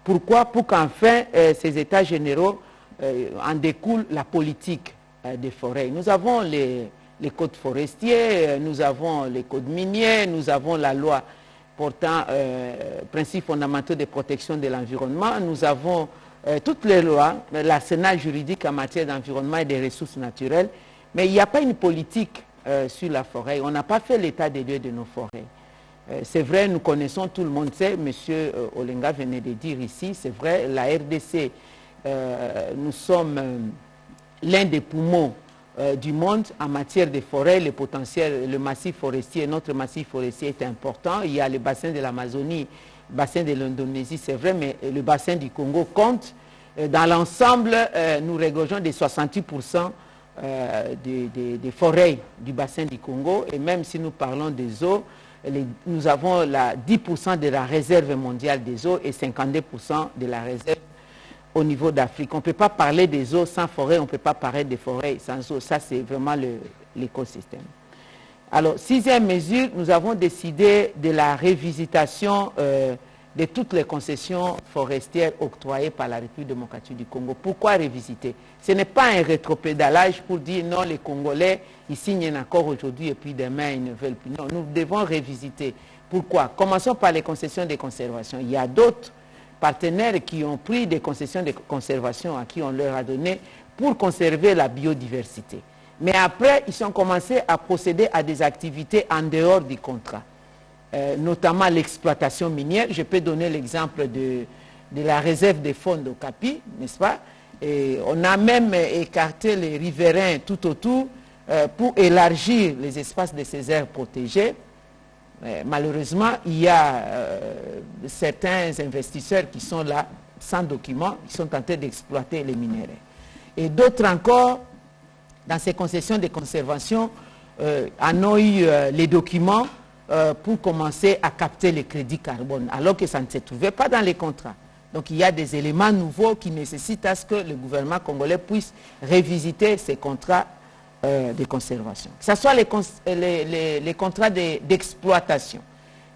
Pourquoi? Pour qu'enfin ces états généraux en découlent la politique des forêts. Nous avons les codes forestiers, nous avons les codes miniers, nous avons la loi portant principes fondamentaux de protection de l'environnement, nous avons toutes les lois, l'arsenal juridique en matière d'environnement et des ressources naturelles, mais il n'y a pas une politique sur la forêt. On n'a pas fait l'état des lieux de nos forêts. C'est vrai, nous connaissons, tout le monde sait, M. Olenga venait de dire ici, c'est vrai, la RDC, nous sommes l'un des poumons du monde en matière de forêt. Le potentiel, le massif forestier, notre massif forestier est important. Il y a le bassin de l'Amazonie, le bassin de l'Indonésie, c'est vrai, mais le bassin du Congo compte. Dans l'ensemble, nous regorgeons des 68% des forêts du bassin du Congo. Et même si nous parlons des eaux, nous avons 10% de la réserve mondiale des eaux et 52% de la réserve au niveau d'Afrique. On ne peut pas parler des eaux sans forêt, on ne peut pas parler des forêts sans eau. Ça, c'est vraiment l'écosystème. Alors, 6e mesure, nous avons décidé de la révisitation de toutes les concessions forestières octroyées par la République démocratique du Congo. Pourquoi révisiter? Ce n'est pas un rétropédalage pour dire non, les Congolais, ils signent un accord aujourd'hui et puis demain, ils ne veulent plus. Non, nous devons révisiter. Pourquoi? Commençons par les concessions de conservation. Il y a d'autres partenaires qui ont pris des concessions de conservation à qui on leur a donné pour conserver la biodiversité. Mais après, ils ont commencé à procéder à des activités en dehors du contrat. Notamment l'exploitation minière. Je peux donner l'exemple de la réserve des fonds d'Okapi, n'est-ce pas? Et on a même écarté les riverains tout autour pour élargir les espaces de ces aires protégées. Malheureusement, il y a certains investisseurs qui sont là sans documents, qui sont en train d'exploiter les minéraux. Et d'autres encore, dans ces concessions de conservation, en ont eu les documents pour commencer à capter les crédits carbone, alors que ça ne se trouvait pas dans les contrats. Donc il y a des éléments nouveaux qui nécessitent à ce que le gouvernement congolais puisse révisiter ces contrats de conservation. Que ce soit les contrats d'exploitation.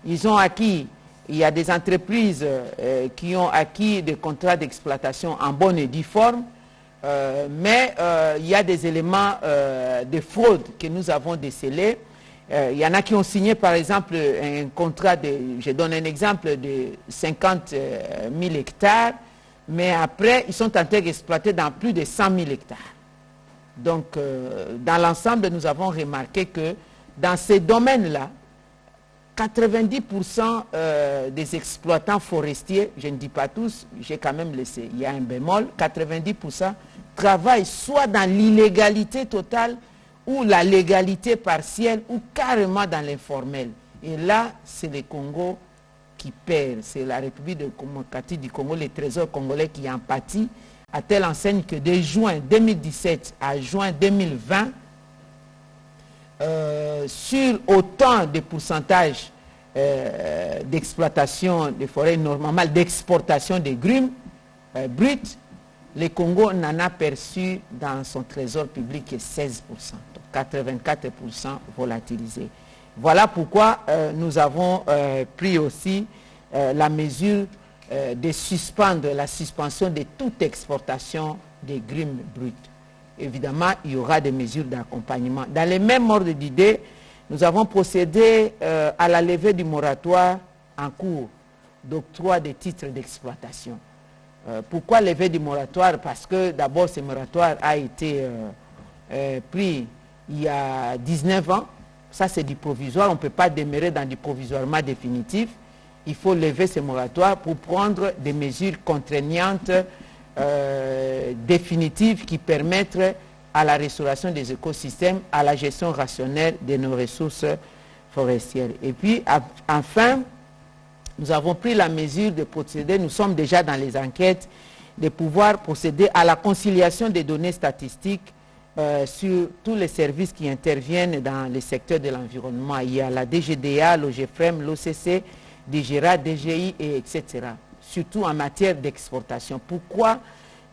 Ils ont acquis, il y a des entreprises qui ont acquis des contrats d'exploitation en bonne et due forme, mais il y a des éléments de fraude que nous avons décelés. Il y en a qui ont signé par exemple un contrat je donne un exemple de 50 000 hectares, mais après ils sont en train d'exploiter dans plus de 100 000 hectares. Donc dans l'ensemble, nous avons remarqué que dans ces domaines-là, 90% des exploitants forestiers, je ne dis pas tous, j'ai quand même laissé, il y a un bémol, 90% travaillent soit dans l'illégalité totale, ou la légalité partielle, ou carrément dans l'informel. Et là, c'est le Congo qui perd. C'est la République démocratique du Congo, le Trésor congolais qui en pâtit, à telle enseigne que de juin 2017 à juin 2020, sur autant de pourcentages d'exploitation des forêts normales, d'exportation des grumes brutes, le Congo n'en a perçu dans son trésor public que 16%, donc 84% volatilisés. Voilà pourquoi nous avons pris aussi la mesure de suspendre la suspension de toute exportation des grumes brutes. Évidemment, il y aura des mesures d'accompagnement. Dans les mêmes ordres d'idées, nous avons procédé à la levée du moratoire en cours d'octroi des titres d'exploitation. Pourquoi lever du moratoire? Parce que d'abord, ce moratoire a été pris il y a 19 ans. Ça, c'est du provisoire. On ne peut pas demeurer dans du provisoirement définitif. Il faut lever ce moratoire pour prendre des mesures contraignantes définitives qui permettent à la restauration des écosystèmes, à la gestion rationnelle de nos ressources forestières. Et puis, enfin, nous avons pris la mesure de procéder, nous sommes déjà dans les enquêtes, de pouvoir procéder à la conciliation des données statistiques sur tous les services qui interviennent dans le secteur de l'environnement. Il y a la DGDA, l'OGFREM, l'OCC, DGRA, DGI, etc. Surtout en matière d'exportation. Pourquoi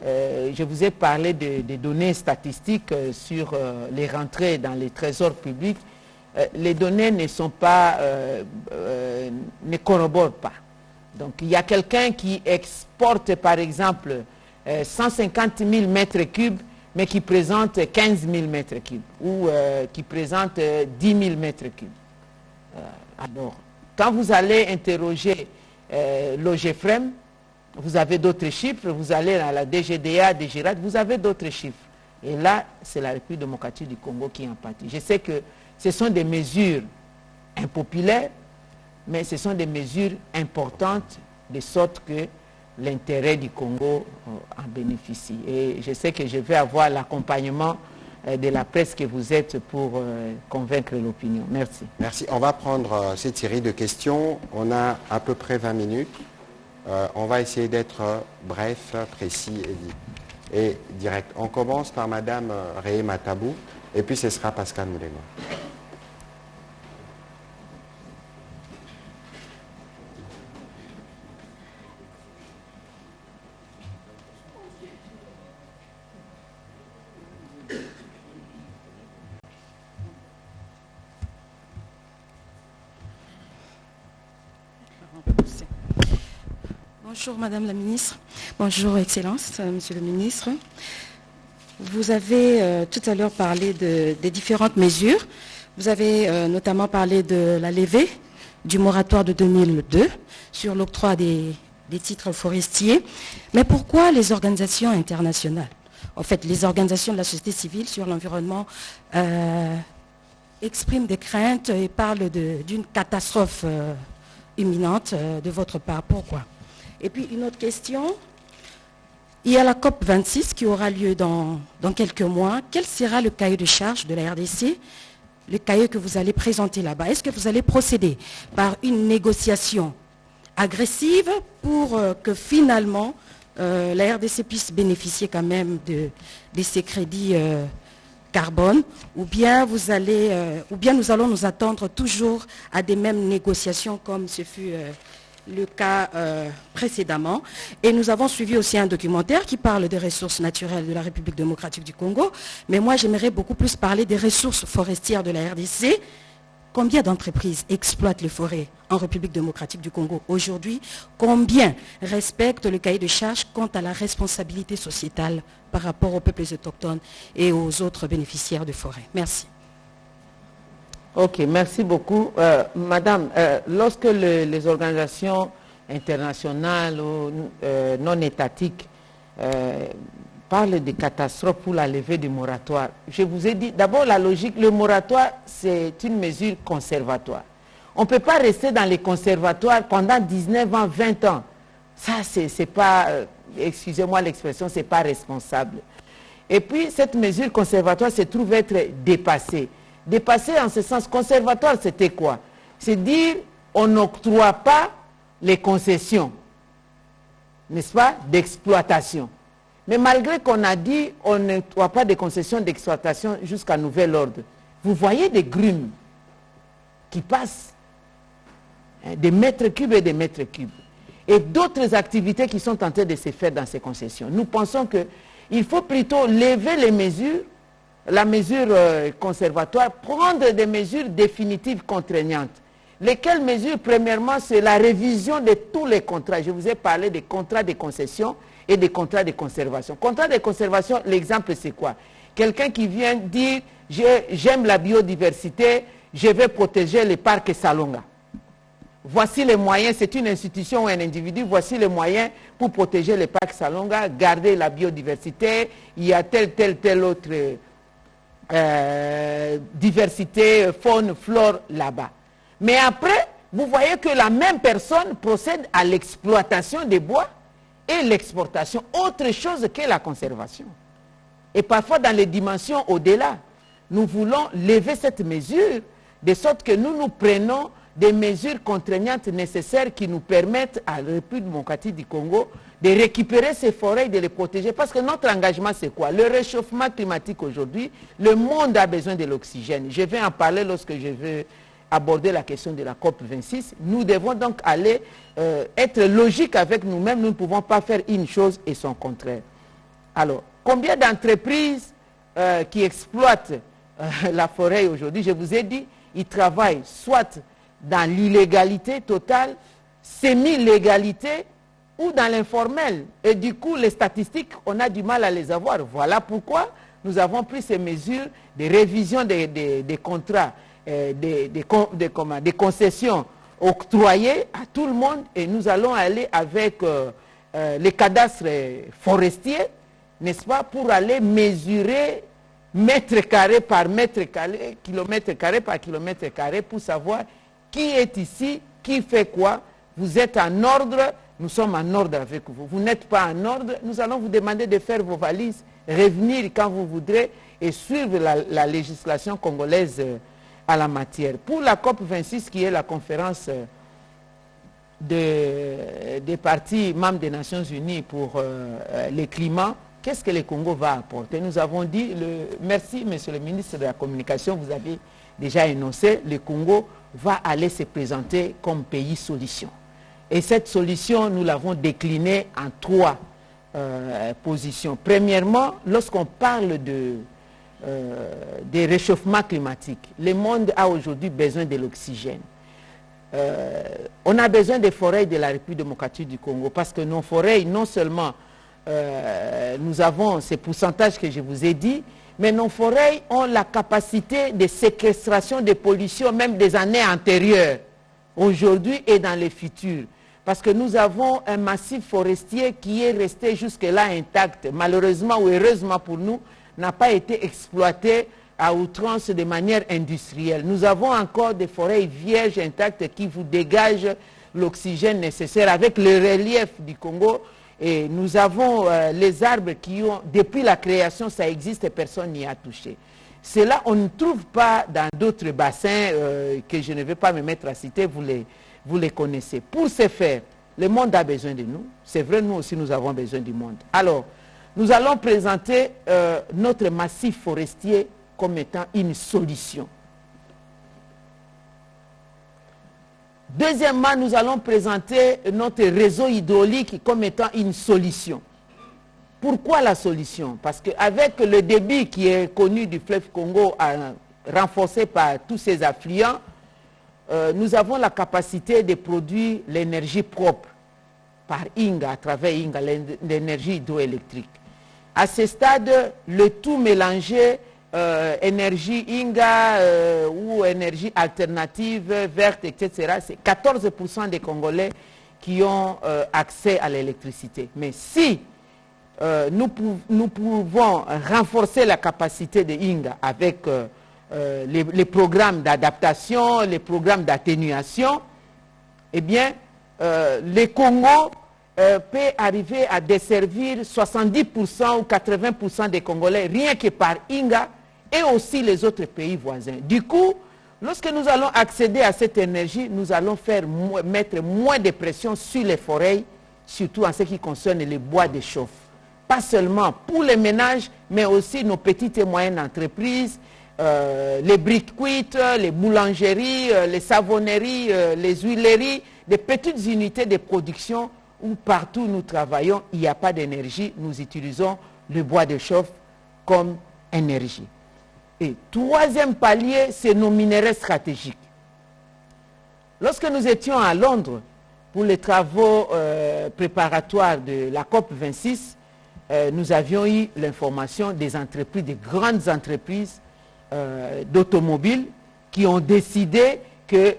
je vous ai parlé des données statistiques sur les rentrées dans les trésors publics? Les données ne sont pas, ne corroborent pas. Donc il y a quelqu'un qui exporte par exemple 150 000 mètres cubes mais qui présente 15 000 mètres cubes ou qui présente 10 000 mètres cubes. Alors, quand vous allez interroger l'OGEFREM, vous avez d'autres chiffres, vous allez à la DGDA, DGRAD, vous avez d'autres chiffres. Et là, c'est la République démocratique du Congo qui en pâtit. Je sais que ce sont des mesures impopulaires, mais ce sont des mesures importantes, de sorte que l'intérêt du Congo en bénéficie. Et je sais que je vais avoir l'accompagnement de la presse que vous êtes pour convaincre l'opinion. Merci. Merci. On va prendre cette série de questions. On a à peu près 20 minutes. On va essayer d'être bref, précis et direct. On commence par Madame Réé Matabou et puis ce sera Pascal Moulema. Bonjour Madame la Ministre, bonjour Excellence, Monsieur le Ministre. Vous avez tout à l'heure parlé des différentes mesures. Vous avez notamment parlé de la levée du moratoire de 2002 sur l'octroi des titres forestiers. Mais pourquoi les organisations internationales, en fait les organisations de la société civile sur l'environnement expriment des craintes et parlent d'une catastrophe imminente de votre part? Pourquoi? Et puis une autre question, il y a la COP 26 qui aura lieu dans quelques mois. Quel sera le cahier de charge de la RDC, le cahier que vous allez présenter là-bas? Est-ce que vous allez procéder par une négociation agressive pour que finalement la RDC puisse bénéficier quand même de ces crédits carbone, ou bien nous allons nous attendre toujours à des mêmes négociations comme ce fut le cas précédemment. Et nous avons suivi aussi un documentaire qui parle des ressources naturelles de la République démocratique du Congo, mais moi j'aimerais beaucoup plus parler des ressources forestières de la RDC. Combien d'entreprises exploitent les forêts en République démocratique du Congo aujourd'hui? Combien respectent le cahier de charge quant à la responsabilité sociétale par rapport aux peuples autochtones et aux autres bénéficiaires de forêts? Merci. Ok, merci beaucoup. Madame, lorsque les organisations internationales ou non étatiques parlent de catastrophes pour la levée du moratoire, je vous ai dit, d'abord la logique, le moratoire, c'est une mesure conservatoire. On ne peut pas rester dans les conservatoires pendant 19 ans, 20 ans. Ça, c'est pas, excusez-moi l'expression, c'est pas responsable. Et puis, cette mesure conservatoire se trouve être dépassée. Dépassée en ce sens, conservatoire, c'était quoi? C'est dire, on n'octroie pas les concessions, n'est-ce pas, d'exploitation. Mais malgré qu'on a dit, on n'octroie pas de concessions d'exploitation jusqu'à nouvel ordre. Vous voyez des grumes qui passent, hein, des mètres cubes et des mètres cubes. Et d'autres activités qui sont en train de se faire dans ces concessions. Nous pensons qu'il faut plutôt lever les mesures, la mesure conservatoire, prendre des mesures définitives contraignantes. Lesquelles mesures? Premièrement, c'est la révision de tous les contrats. Je vous ai parlé des contrats de concession et des contrats de conservation. Contrat de conservation, l'exemple c'est quoi? Quelqu'un qui vient dire, j'aime la biodiversité, je vais protéger les parcs Salonga. Voici les moyens, c'est une institution ou un individu, voici les moyens pour protéger les parcs Salonga, garder la biodiversité, il y a telle autre diversité, faune, flore là-bas. Mais après, vous voyez que la même personne procède à l'exploitation des bois et l'exportation, autre chose que la conservation. Et parfois dans les dimensions au-delà, nous voulons lever cette mesure de sorte que nous prenons des mesures contraignantes nécessaires qui nous permettent à la République démocratique du Congo de récupérer ces forêts et de les protéger. Parce que notre engagement, c'est quoi? Le réchauffement climatique aujourd'hui, le monde a besoin de l'oxygène. Je vais en parler lorsque je vais aborder la question de la COP 26. Nous devons donc aller être logiques avec nous-mêmes. Nous ne pouvons pas faire une chose et son contraire. Alors, combien d'entreprises qui exploitent la forêt aujourd'hui? Je vous ai dit, ils travaillent soit dans l'illégalité totale, semi-légalité ou dans l'informel. Et du coup, les statistiques, on a du mal à les avoir. Voilà pourquoi nous avons pris ces mesures de révision des contrats, des concessions octroyées à tout le monde. Et nous allons aller avec les cadastres forestiers, n'est-ce pas, pour aller mesurer mètre carré par mètre carré, kilomètre carré par kilomètre carré, pour savoir qui est ici, qui fait quoi. Vous êtes en ordre, nous sommes en ordre avec vous. Vous n'êtes pas en ordre, nous allons vous demander de faire vos valises, revenir quand vous voudrez et suivre la législation congolaise à la matière. Pour la COP26, qui est la conférence des partis membres des Nations Unies pour le climat, qu'est-ce que le Congo va apporter? Nous avons dit, merci Monsieur le ministre de la Communication, vous avez déjà énoncé, le Congo va aller se présenter comme pays solution. Et cette solution, nous l'avons déclinée en 3 positions. Premièrement, lorsqu'on parle des réchauffements climatiques, le monde a aujourd'hui besoin de l'oxygène. On a besoin des forêts de la République démocratique du Congo, parce que nos forêts, non seulement nous avons ces pourcentages que je vous ai dit, mais nos forêts ont la capacité de séquestration de pollution même des années antérieures, aujourd'hui et dans le futur. Parce que nous avons un massif forestier qui est resté jusque-là intact. Malheureusement ou heureusement pour nous, n'a pas été exploité à outrance de manière industrielle. Nous avons encore des forêts vierges intactes qui vous dégagent l'oxygène nécessaire avec le relief du Congo. Et nous avons les arbres qui ont, depuis la création, ça existe et personne n'y a touché. Cela, on ne trouve pas dans d'autres bassins que je ne vais pas me mettre à citer, vous les connaissez. Pour ce faire, le monde a besoin de nous. C'est vrai, nous aussi, nous avons besoin du monde. Alors, nous allons présenter notre massif forestier comme étant une solution. Deuxièmement, nous allons présenter notre réseau hydraulique comme étant une solution. Pourquoi la solution? Parce qu'avec le débit qui est connu du fleuve Congo, renforcé par tous ses affluents, nous avons la capacité de produire l'énergie propre par Inga, à travers Inga, l'énergie hydroélectrique. À ce stade, le tout mélangé, énergie Inga ou énergie alternative, verte, etc., c'est 14% des Congolais qui ont accès à l'électricité. Mais si nous pouvons renforcer la capacité de Inga avec les programmes d'adaptation, les programmes d'atténuation, eh bien, le Congo peut arriver à desservir 70% ou 80% des Congolais rien que par Inga et aussi les autres pays voisins. Du coup, lorsque nous allons accéder à cette énergie, nous allons mettre moins de pression sur les forêts, surtout en ce qui concerne les bois de chauffe. Pas seulement pour les ménages, mais aussi nos petites et moyennes entreprises, les briques cuites, les boulangeries, les savonneries, les huileries, des petites unités de production où partout nous travaillons, il n'y a pas d'énergie, nous utilisons le bois de chauffe comme énergie. Et troisième palier, c'est nos minerais stratégiques. Lorsque nous étions à Londres pour les travaux préparatoires de la COP26, nous avions eu l'information des entreprises, des grandes entreprises d'automobiles qui ont décidé que,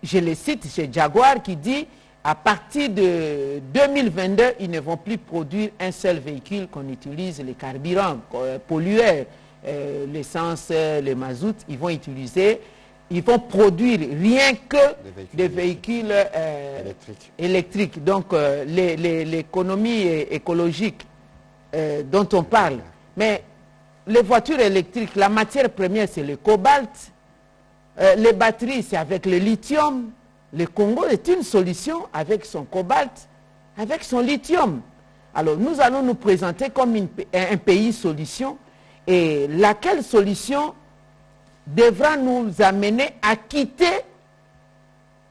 je les cite, chez Jaguar qui dit à partir de 2022, ils ne vont plus produire un seul véhicule qu'on utilise, les carburants pollueurs, l'essence, le mazout, ils vont produire rien que des véhicules électriques. Donc l'économie écologique dont on parle. Mais les voitures électriques, la matière première c'est le cobalt, les batteries c'est avec le lithium. Le Congo est une solution avec son cobalt, avec son lithium. Alors nous allons nous présenter comme un pays solution, et laquelle solution devra nous amener à quitter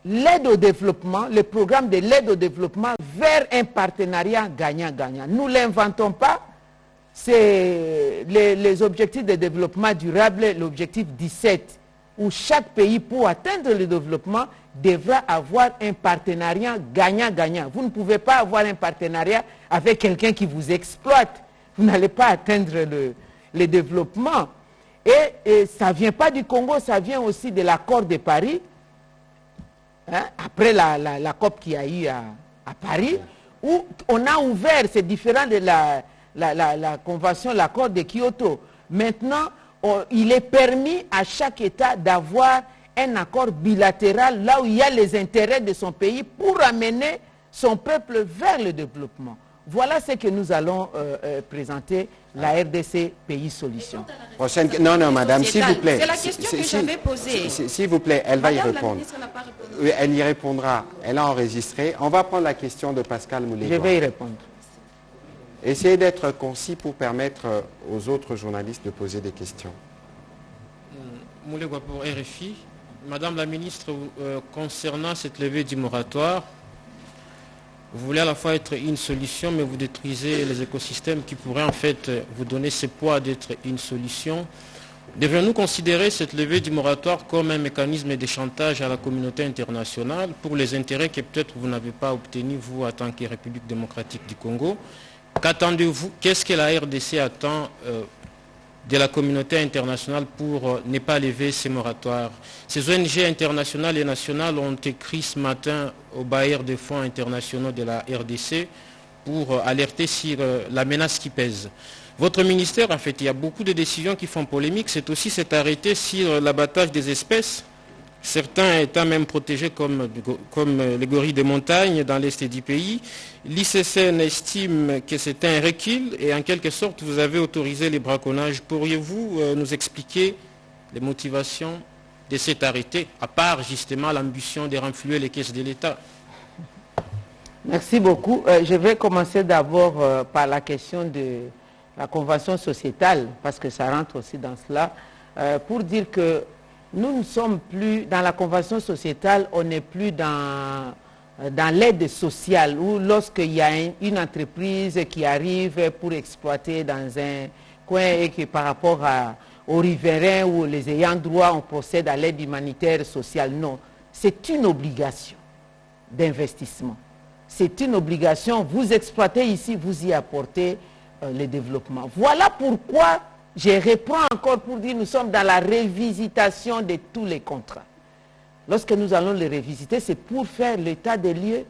l'aide au développement, le programme de l'aide au développement, vers un partenariat gagnant-gagnant. Nous ne l'inventons pas, c'est les objectifs de développement durable, l'objectif 17, où chaque pays, pour atteindre le développement, devra avoir un partenariat gagnant-gagnant. Vous ne pouvez pas avoir un partenariat avec quelqu'un qui vous exploite. Vous n'allez pas atteindre le développement. Et ça ne vient pas du Congo, ça vient aussi de l'accord de Paris, hein, après la COP qu'il y a eu à Paris, où on a ouvert, c'est différent de la convention, l'accord de Kyoto. Maintenant, il est permis à chaque État d'avoir un accord bilatéral là où il y a les intérêts de son pays pour amener son peuple vers le développement. Voilà ce que nous allons présenter, la RDC Pays Solutions. Non, madame, s'il vous plaît. C'est la question que j'avais posée. S'il vous plaît, elle va y répondre. La ministre n'a pas répondu. Oui, elle y répondra. Elle a enregistré. On va prendre la question de Pascal Moulégois. Je vais y répondre. Essayez d'être concis pour permettre aux autres journalistes de poser des questions. Moulégois pour RFI. Madame la ministre, concernant cette levée du moratoire, vous voulez à la fois être une solution, mais vous détruisez les écosystèmes qui pourraient en fait vous donner ce poids d'être une solution. Devons-nous considérer cette levée du moratoire comme un mécanisme de chantage à la communauté internationale pour les intérêts que peut-être vous n'avez pas obtenus, vous, en tant que République démocratique du Congo? Qu'attendez-vous? Qu'est-ce que la RDC attend de la communauté internationale pour ne pas lever ces moratoires? Ces ONG internationales et nationales ont écrit ce matin aux bailleurs de fonds internationaux de la RDC pour alerter sur la menace qui pèse. Votre ministère, en fait, il y a beaucoup de décisions qui font polémique. C'est aussi cet arrêté sur l'abattage des espèces, certains étant même protégés comme les gorilles des montagnes dans l'est du pays. L'ICCN estime que c'est un recul et en quelque sorte vous avez autorisé les braconnages. Pourriez-vous nous expliquer les motivations de cet arrêté, à part justement l'ambition de renflouer les caisses de l'État? Merci beaucoup. Je vais commencer d'abord par la question de la convention sociétale, parce que ça rentre aussi dans cela, pour dire que nous ne sommes plus, dans la convention sociétale, on n'est plus dans l'aide sociale, où lorsqu'il y a une entreprise qui arrive pour exploiter dans un coin et que par rapport aux riverains ou les ayants droit, on procède à l'aide humanitaire sociale. Non, c'est une obligation d'investissement. C'est une obligation, vous exploitez ici, vous y apportez le développement. Voilà pourquoi je reprends encore pour dire nous sommes dans la révisitation de tous les contrats. Lorsque nous allons les révisiter, c'est pour faire l'état des lieux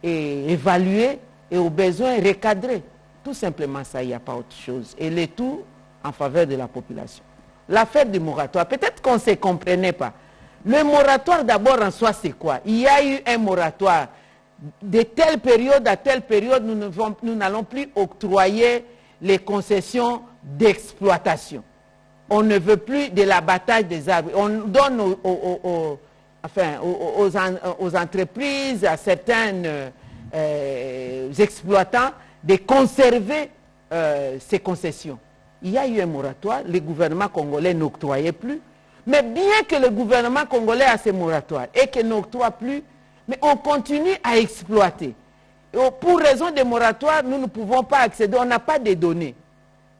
et évaluer et au besoin recadrer. Tout simplement ça, il n'y a pas autre chose. Et le tout en faveur de la population. L'affaire du moratoire, peut-être qu'on ne se comprenait pas. Le moratoire d'abord en soi, c'est quoi? Il y a eu un moratoire. De telle période à telle période, nous n'allons plus octroyer les concessions d'exploitation. On ne veut plus de l'abattage des arbres. On donne aux entreprises, à certains exploitants, de conserver ces concessions. Il y a eu un moratoire, le gouvernement congolais n'octroyait plus. Mais bien que le gouvernement congolais a ce moratoire et qu'il n'octroie plus, mais on continue à exploiter. Et pour raison de moratoire, nous ne pouvons pas accéder, on n'a pas de données.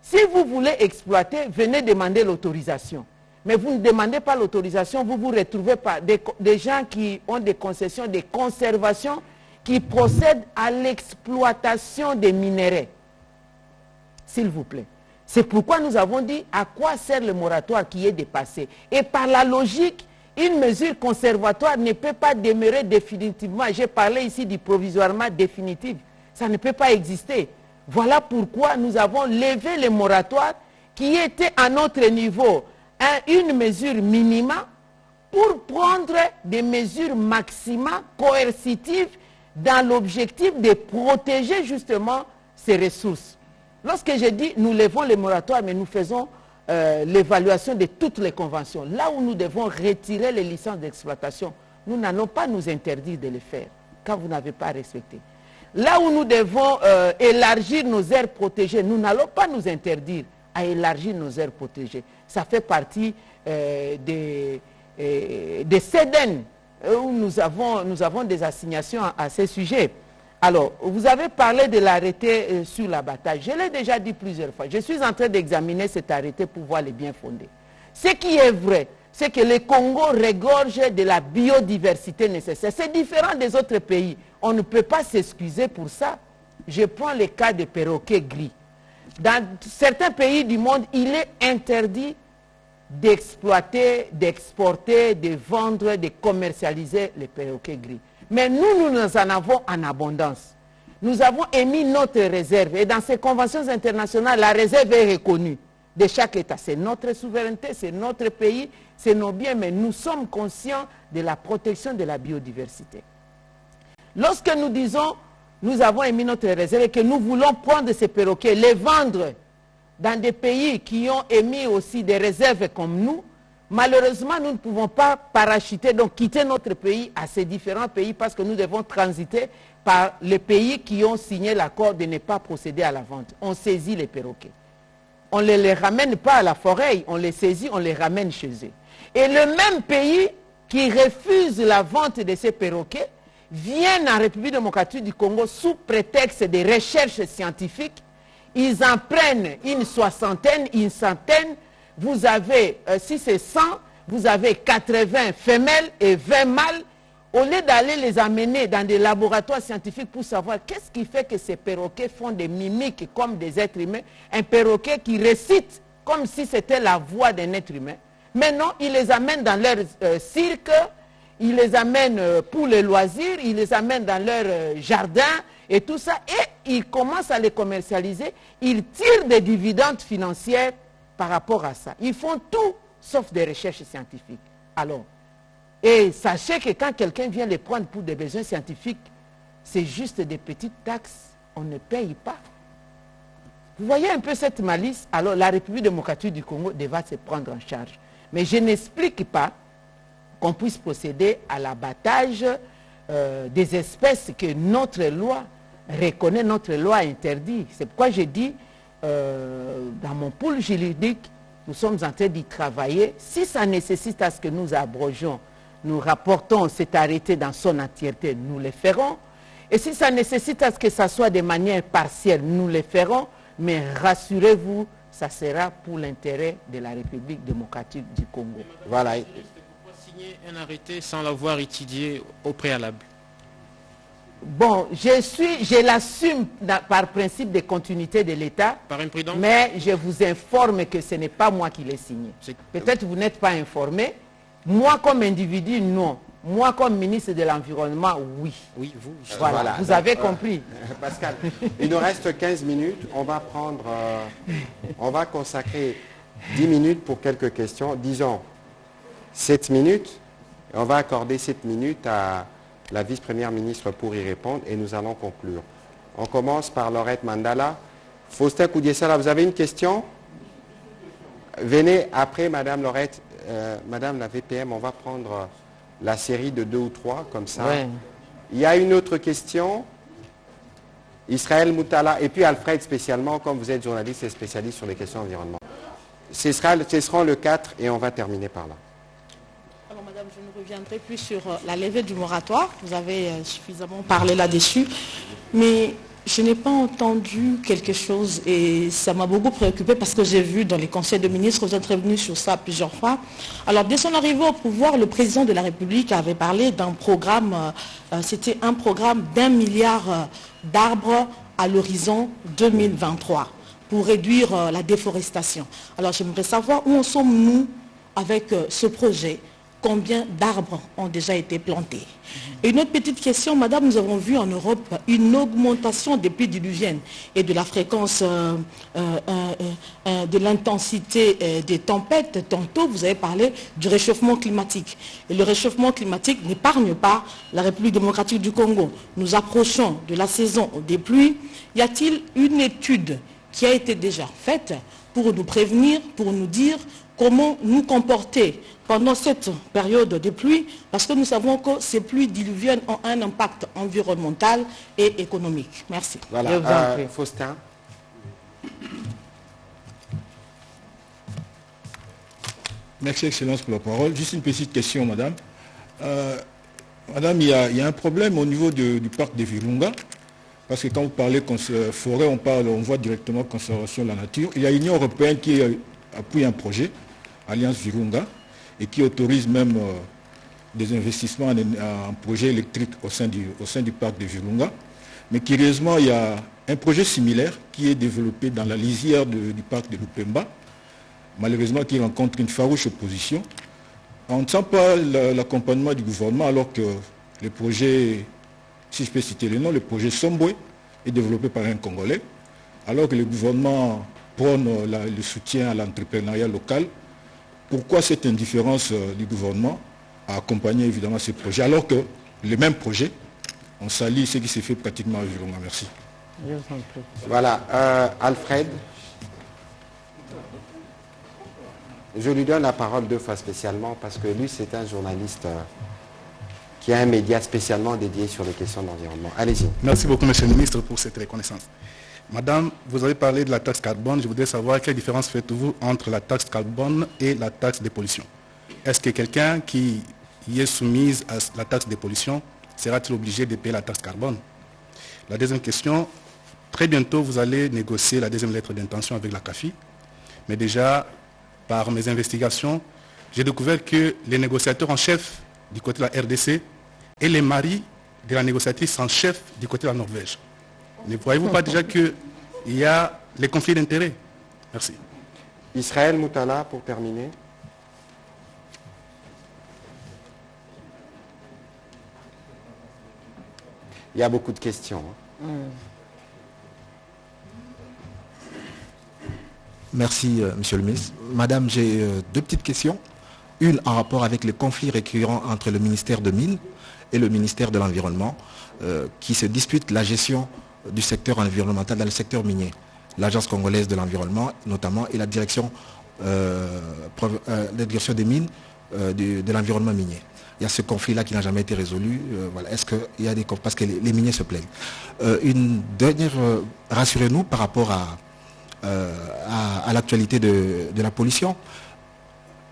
Si vous voulez exploiter, venez demander l'autorisation. Mais vous ne demandez pas l'autorisation, vous vous retrouvez par des gens qui ont des concessions de conservation qui procèdent à l'exploitation des minéraux. S'il vous plaît. C'est pourquoi nous avons dit à quoi sert le moratoire qui est dépassé. Et par la logique, une mesure conservatoire ne peut pas demeurer définitivement. J'ai parlé ici du provisoirement définitif. Ça ne peut pas exister. Voilà pourquoi nous avons levé le moratoire qui était à notre niveau une mesure minima pour prendre des mesures maximales coercitives dans l'objectif de protéger justement ces ressources. Lorsque je dis nous levons le moratoire, mais nous faisons l'évaluation de toutes les conventions. Là où nous devons retirer les licences d'exploitation, nous n'allons pas nous interdire de le faire, quand vous n'avez pas respecté. Là où nous devons élargir nos aires protégées, nous n'allons pas nous interdire à élargir nos aires protégées. Ça fait partie des CEDEN, où nous avons des assignations à ces sujets. Alors, vous avez parlé de l'arrêté sur l'abattage. Je l'ai déjà dit plusieurs fois. Je suis en train d'examiner cet arrêté pour voir les bien fondés. Ce qui est vrai, c'est que le Congo regorge de la biodiversité nécessaire. C'est différent des autres pays. On ne peut pas s'excuser pour ça. Je prends le cas des perroquets gris. Dans certains pays du monde, il est interdit d'exploiter, d'exporter, de vendre, de commercialiser les perroquets gris. Mais nous en avons en abondance. Nous avons émis notre réserve. Et dans ces conventions internationales, la réserve est reconnue de chaque État. C'est notre souveraineté, c'est notre pays, c'est nos biens, mais nous sommes conscients de la protection de la biodiversité. Lorsque nous disons, nous avons émis notre réserve et que nous voulons prendre ces perroquets, les vendre dans des pays qui ont émis aussi des réserves comme nous, malheureusement, nous ne pouvons pas parachuter, donc quitter notre pays à ces différents pays parce que nous devons transiter par les pays qui ont signé l'accord de ne pas procéder à la vente. On saisit les perroquets. On ne les ramène pas à la forêt, on les saisit, on les ramène chez eux. Et le même pays qui refuse la vente de ces perroquets vient en République démocratique du Congo sous prétexte de recherches scientifiques. Ils en prennent une soixantaine, une centaine. Vous avez, si c'est 100, vous avez 80 femelles et 20 mâles. Au lieu d'aller les amener dans des laboratoires scientifiques pour savoir qu'est-ce qui fait que ces perroquets font des mimiques comme des êtres humains, un perroquet qui récite comme si c'était la voix d'un être humain. Mais non, ils les amènent dans leur cirque, ils les amènent pour les loisirs, ils les amènent dans leur jardin et tout ça. Et ils commencent à les commercialiser, ils tirent des dividendes financiers par rapport à ça. Ils font tout sauf des recherches scientifiques. Alors, et sachez que quand quelqu'un vient les prendre pour des besoins scientifiques, c'est juste des petites taxes, on ne paye pas. Vous voyez un peu cette malice? Alors la République démocratique du Congo devra se prendre en charge. Mais je n'explique pas qu'on puisse procéder à l'abattage des espèces que notre loi reconnaît, notre loi interdit. C'est pourquoi j'ai dit, dans mon pool juridique, nous sommes en train d'y travailler. Si ça nécessite à ce que nous abrogeons, nous rapportons cet arrêté dans son entièreté, nous le ferons. Et si ça nécessite à ce que ça soit de manière partielle, nous le ferons. Mais rassurez-vous, ça sera pour l'intérêt de la République démocratique du Congo. Voilà. Pourquoi signer un arrêté sans l'avoir étudié au préalable? Bon, je l'assume par principe de continuité de l'État, mais je vous informe que ce n'est pas moi qui l'ai signé. Peut-être vous n'êtes pas informé. Moi, comme individu, non. Moi, comme ministre de l'Environnement, oui. Oui, vous. Voilà, vous avez compris. Pascal, il nous reste 15 minutes. On va prendre, on va consacrer 10 minutes pour quelques questions. Disons 7 minutes. Et on va accorder 7 minutes à la vice-première ministre pour y répondre et nous allons conclure. On commence par Laurette Mandala. Faustin Koudiessala, vous avez une question? Venez après, Madame Laurette. Madame la VPM, on va prendre la série de 2 ou 3, comme ça. Ouais. Il y a une autre question. Israël Moutala, et puis Alfred spécialement, comme vous êtes journaliste et spécialiste sur les questions environnementales. Ce sera le 4 et on va terminer par là. Alors Madame, je ne reviendrai plus sur la levée du moratoire. Vous avez suffisamment parlé là-dessus. Mais je n'ai pas entendu quelque chose et ça m'a beaucoup préoccupé parce que j'ai vu dans les conseils de ministres, vous êtes revenu sur ça plusieurs fois. Alors dès son arrivée au pouvoir, le président de la République avait parlé d'un programme, c'était un programme d'1 milliard d'arbres à l'horizon 2023 pour réduire la déforestation. Alors j'aimerais savoir où en sommes-nous avec ce projet. Combien d'arbres ont déjà été plantés? Et une autre petite question, Madame, nous avons vu en Europe une augmentation des pluies diluviennes et de la fréquence de l'intensité des tempêtes. Tantôt, vous avez parlé du réchauffement climatique. Et le réchauffement climatique n'épargne pas la République démocratique du Congo. Nous approchons de la saison des pluies. Y a-t-il une étude qui a été déjà faite pour nous prévenir, pour nous dire comment nous comporter pendant cette période de pluie, parce que nous savons que ces pluies diluviennes ont un impact environnemental et économique. Merci. Voilà, Faustin. Merci, Excellence, pour la parole. Juste une petite question, Madame. Madame, il y a un problème au niveau du parc de Virunga, parce que quand vous parlez forêt, on voit directement conservation de la nature. Il y a l'Union européenne qui appuie un projet, Alliance Virunga. et qui autorise même des investissements en projets électriques au sein du parc de Virunga. Mais curieusement, il y a un projet similaire qui est développé dans la lisière du parc de Lupemba, malheureusement qui rencontre une farouche opposition. On ne sent pas l'accompagnement du gouvernement alors que le projet, si je peux citer le nom, le projet Sombwe est développé par un Congolais, alors que le gouvernement prône le soutien à l'entrepreneuriat local. Pourquoi cette indifférence du gouvernement à accompagner évidemment ces projets, alors que les mêmes projets, on salit ce qui s'est fait pratiquement à Virunga. Merci. Voilà, Alfred. Je lui donne la parole 2 fois spécialement parce que lui, c'est un journaliste qui a un média spécialement dédié sur les questions d'environnement. Allez-y. Merci beaucoup, Monsieur le ministre, pour cette reconnaissance. Madame, vous avez parlé de la taxe carbone. Je voudrais savoir quelle différence faites-vous entre la taxe carbone et la taxe des pollutions. Est-ce que quelqu'un qui y est soumise à la taxe des pollutions sera-t-il obligé de payer la taxe carbone? La deuxième question, très bientôt, vous allez négocier la deuxième lettre d'intention avec la CAFI. Mais déjà, par mes investigations, j'ai découvert que les négociateurs en chef du côté de la RDC et les maris de la négociatrice en chef du côté de la Norvège. Ne voyez-vous pas déjà qu'il y a les conflits d'intérêts? Merci. Israël Moutala, pour terminer. Il y a beaucoup de questions. Merci, Monsieur le ministre. Madame, j'ai 2 petites questions. Une en rapport avec les conflits récurrents entre le ministère de Mines et le ministère de l'Environnement qui se disputent la gestion du secteur environnemental dans le secteur minier. L'Agence congolaise de l'environnement notamment et la direction des mines de l'environnement minier. Il y a ce conflit-là qui n'a jamais été résolu. Voilà. Est-ce qu'il y a des conflits? Parce que les miniers se plaignent. Une dernière, rassurez-nous par rapport à l'actualité de la pollution.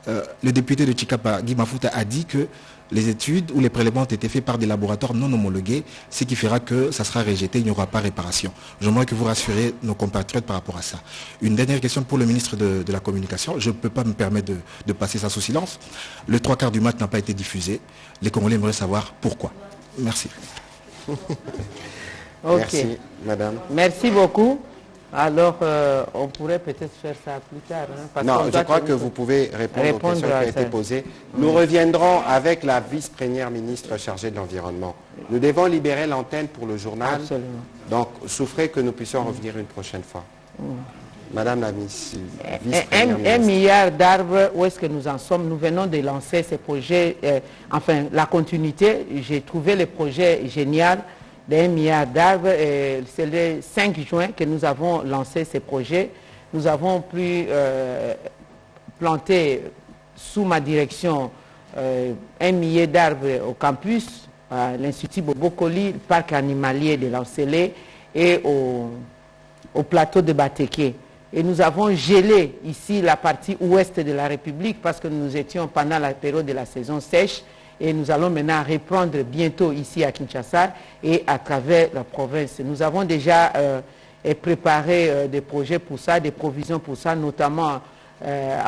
Le député de Chikapa, Guy Mafuta, a dit que les études ou les prélèvements ont été faits par des laboratoires non homologués, ce qui fera que ça sera rejeté, il n'y aura pas réparation. J'aimerais que vous rassurez nos compatriotes par rapport à ça. Une dernière question pour le ministre de la Communication. Je ne peux pas me permettre de passer ça sous silence. Le 3/4 du match n'a pas été diffusé. Les Congolais aimeraient savoir pourquoi. Merci. Merci, madame. Merci beaucoup. Alors, on pourrait peut-être faire ça plus tard. Non, je crois que vous pouvez répondre aux questions qui ont été posées. Nous reviendrons avec la vice-première ministre chargée de l'Environnement. Nous devons libérer l'antenne pour le journal. Absolument. Donc, souffrez que nous puissions revenir une prochaine fois. Madame la vice-première ministre. 1 milliard d'arbres, où est-ce que nous en sommes? Nous venons de lancer ces projets, enfin, la continuité. J'ai trouvé le projet génial d'1 milliard d'arbres. C'est le 5 juin que nous avons lancé ces projets. Nous avons pu planter sous ma direction 1 millier d'arbres au campus, à l'Institut Bobokoli, le parc animalier de Lancelé et au plateau de Bateke. Et nous avons gelé ici la partie ouest de la République parce que nous étions pendant la période de la saison sèche. Et nous allons maintenant reprendre bientôt ici à Kinshasa et à travers la province. Nous avons déjà préparé des projets pour ça, des provisions pour ça, notamment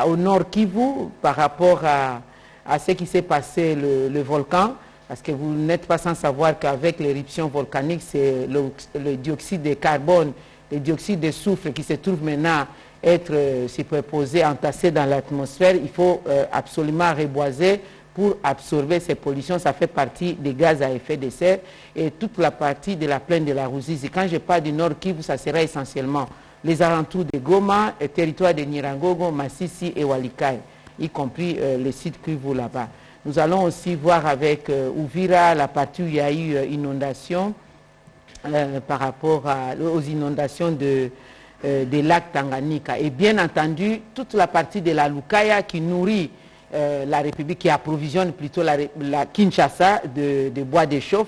au nord Kivu par rapport à ce qui s'est passé le volcan. Parce que vous n'êtes pas sans savoir qu'avec l'éruption volcanique, c'est le dioxyde de carbone, le dioxyde de soufre qui se trouve maintenant être superposé, entassé dans l'atmosphère. Il faut absolument reboiser pour absorber ces pollutions. Ça fait partie des gaz à effet de serre et toute la partie de la plaine de la Ruzizi. Quand je parle du Nord Kivu, ça sera essentiellement les alentours de Goma, le territoire de Nirangogo, Massissi et Walikale, y compris le site Kivu là-bas. Nous allons aussi voir avec Uvira la partie où il y a eu inondation par rapport aux inondations des lacs Tanganyika. Et bien entendu, toute la partie de la Lukaya qui nourrit la République, qui approvisionne plutôt la Kinshasa de bois de chauffe,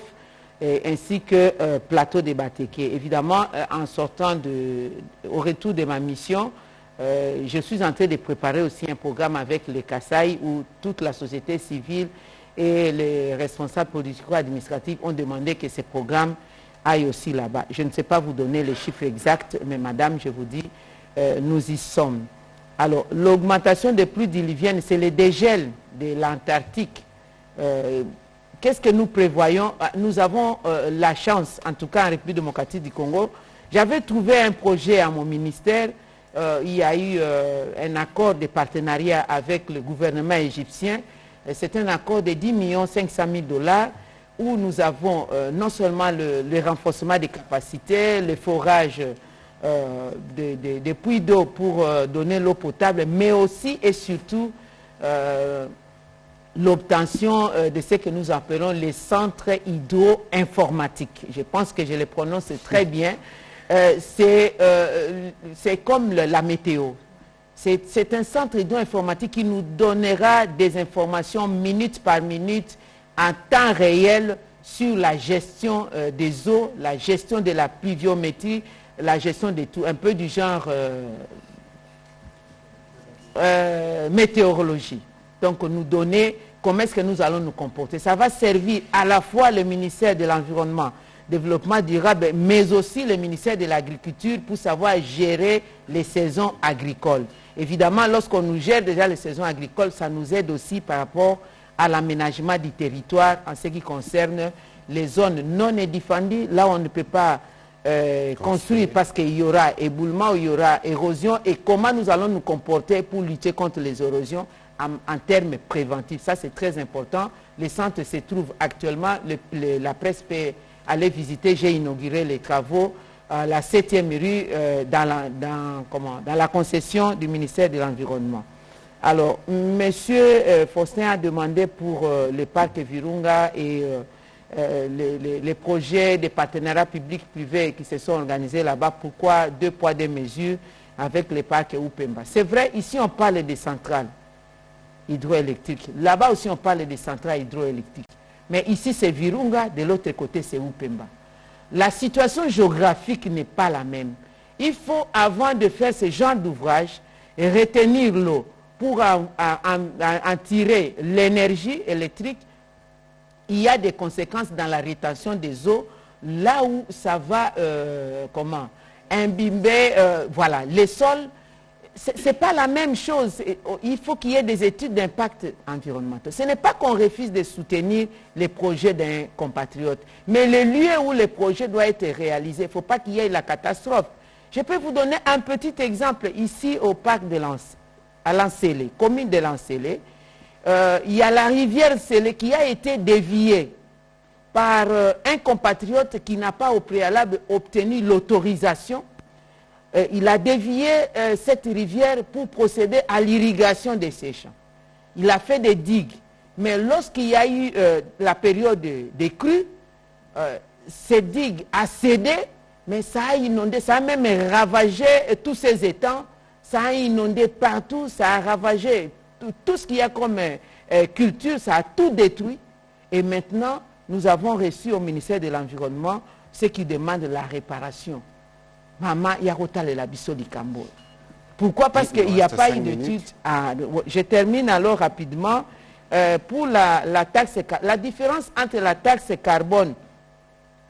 ainsi que plateau de Bateke. Évidemment, en sortant au retour de ma mission, je suis en train de préparer aussi un programme avec les Kasaï où toute la société civile et les responsables politico-administratifs ont demandé que ce programme aille aussi là-bas. Je ne sais pas vous donner les chiffres exacts, mais madame, je vous dis, nous y sommes. Alors, l'augmentation des pluies diluviennes, c'est le dégel de l'Antarctique. Qu'est-ce que nous prévoyons? Nous avons la chance, en tout cas en République démocratique du Congo. J'avais trouvé un projet à mon ministère. Il y a eu un accord de partenariat avec le gouvernement égyptien. C'est un accord de 10 500 000 $ où nous avons non seulement le renforcement des capacités, le forage des puits d'eau pour donner l'eau potable, mais aussi et surtout l'obtention de ce que nous appelons les centres hydro-informatiques. Je pense que je les prononce très bien. C'est comme la météo. C'est un centre hydro-informatique qui nous donnera des informations minute par minute en temps réel sur la gestion des eaux, la gestion de la pluviométrie, la gestion de tout, un peu du genre météorologie. Donc nous donner comment est-ce que nous allons nous comporter. Ça va servir à la fois le ministère de l'Environnement, Développement durable, mais aussi le ministère de l'Agriculture pour savoir gérer les saisons agricoles. Évidemment, lorsqu'on nous gère déjà les saisons agricoles, ça nous aide aussi par rapport à l'aménagement du territoire en ce qui concerne les zones non édifandies, là où on ne peut pas construire parce qu'il y aura éboulement ou il y aura érosion, et comment nous allons nous comporter pour lutter contre les érosions en termes préventifs. Ça, c'est très important. Les centres se trouvent actuellement, la presse peut aller visiter. J'ai inauguré les travaux à la 7e rue dans la concession du ministère de l'Environnement. Alors, M. Faustin a demandé pour le parc Virunga et les projets de partenariat public-privé qui se sont organisés là-bas, pourquoi 2 poids 2 mesures avec les parcs Upemba. C'est vrai, ici on parle des centrales hydroélectriques. Là-bas aussi on parle des centrales hydroélectriques. Mais ici c'est Virunga, de l'autre côté c'est Upemba. La situation géographique n'est pas la même. Il faut, avant de faire ce genre d'ouvrage, retenir l'eau pour en tirer l'énergie électrique. Il y a des conséquences dans la rétention des eaux, là où ça va imbiber voilà, les sols. Ce n'est pas la même chose. Il faut qu'il y ait des études d'impact environnemental. Ce n'est pas qu'on refuse de soutenir les projets d'un compatriote, mais le lieu où les projets doivent être réalisés, il ne faut pas qu'il y ait la catastrophe. Je peux vous donner un petit exemple ici au parc de à Lancélé, commune de Lancélé. Il y a la rivière Sélé qui a été déviée par un compatriote qui n'a pas au préalable obtenu l'autorisation. Il a dévié cette rivière pour procéder à l'irrigation de ses champs. Il a fait des digues. Mais lorsqu'il y a eu la période des crues, cette digue a cédé, mais ça a inondé, ça a même ravagé tous ces étangs, ça a inondé partout, ça a ravagé tout ce qu'il y a comme culture, ça a tout détruit. Et maintenant, nous avons reçu au ministère de l'Environnement ce qui demande la réparation. Maman, Yarota et la Bisso du Cambo. Pourquoi? Parce qu'il n'y a pas eu d'études. Je termine alors rapidement. Pour la taxe, la différence entre la taxe carbone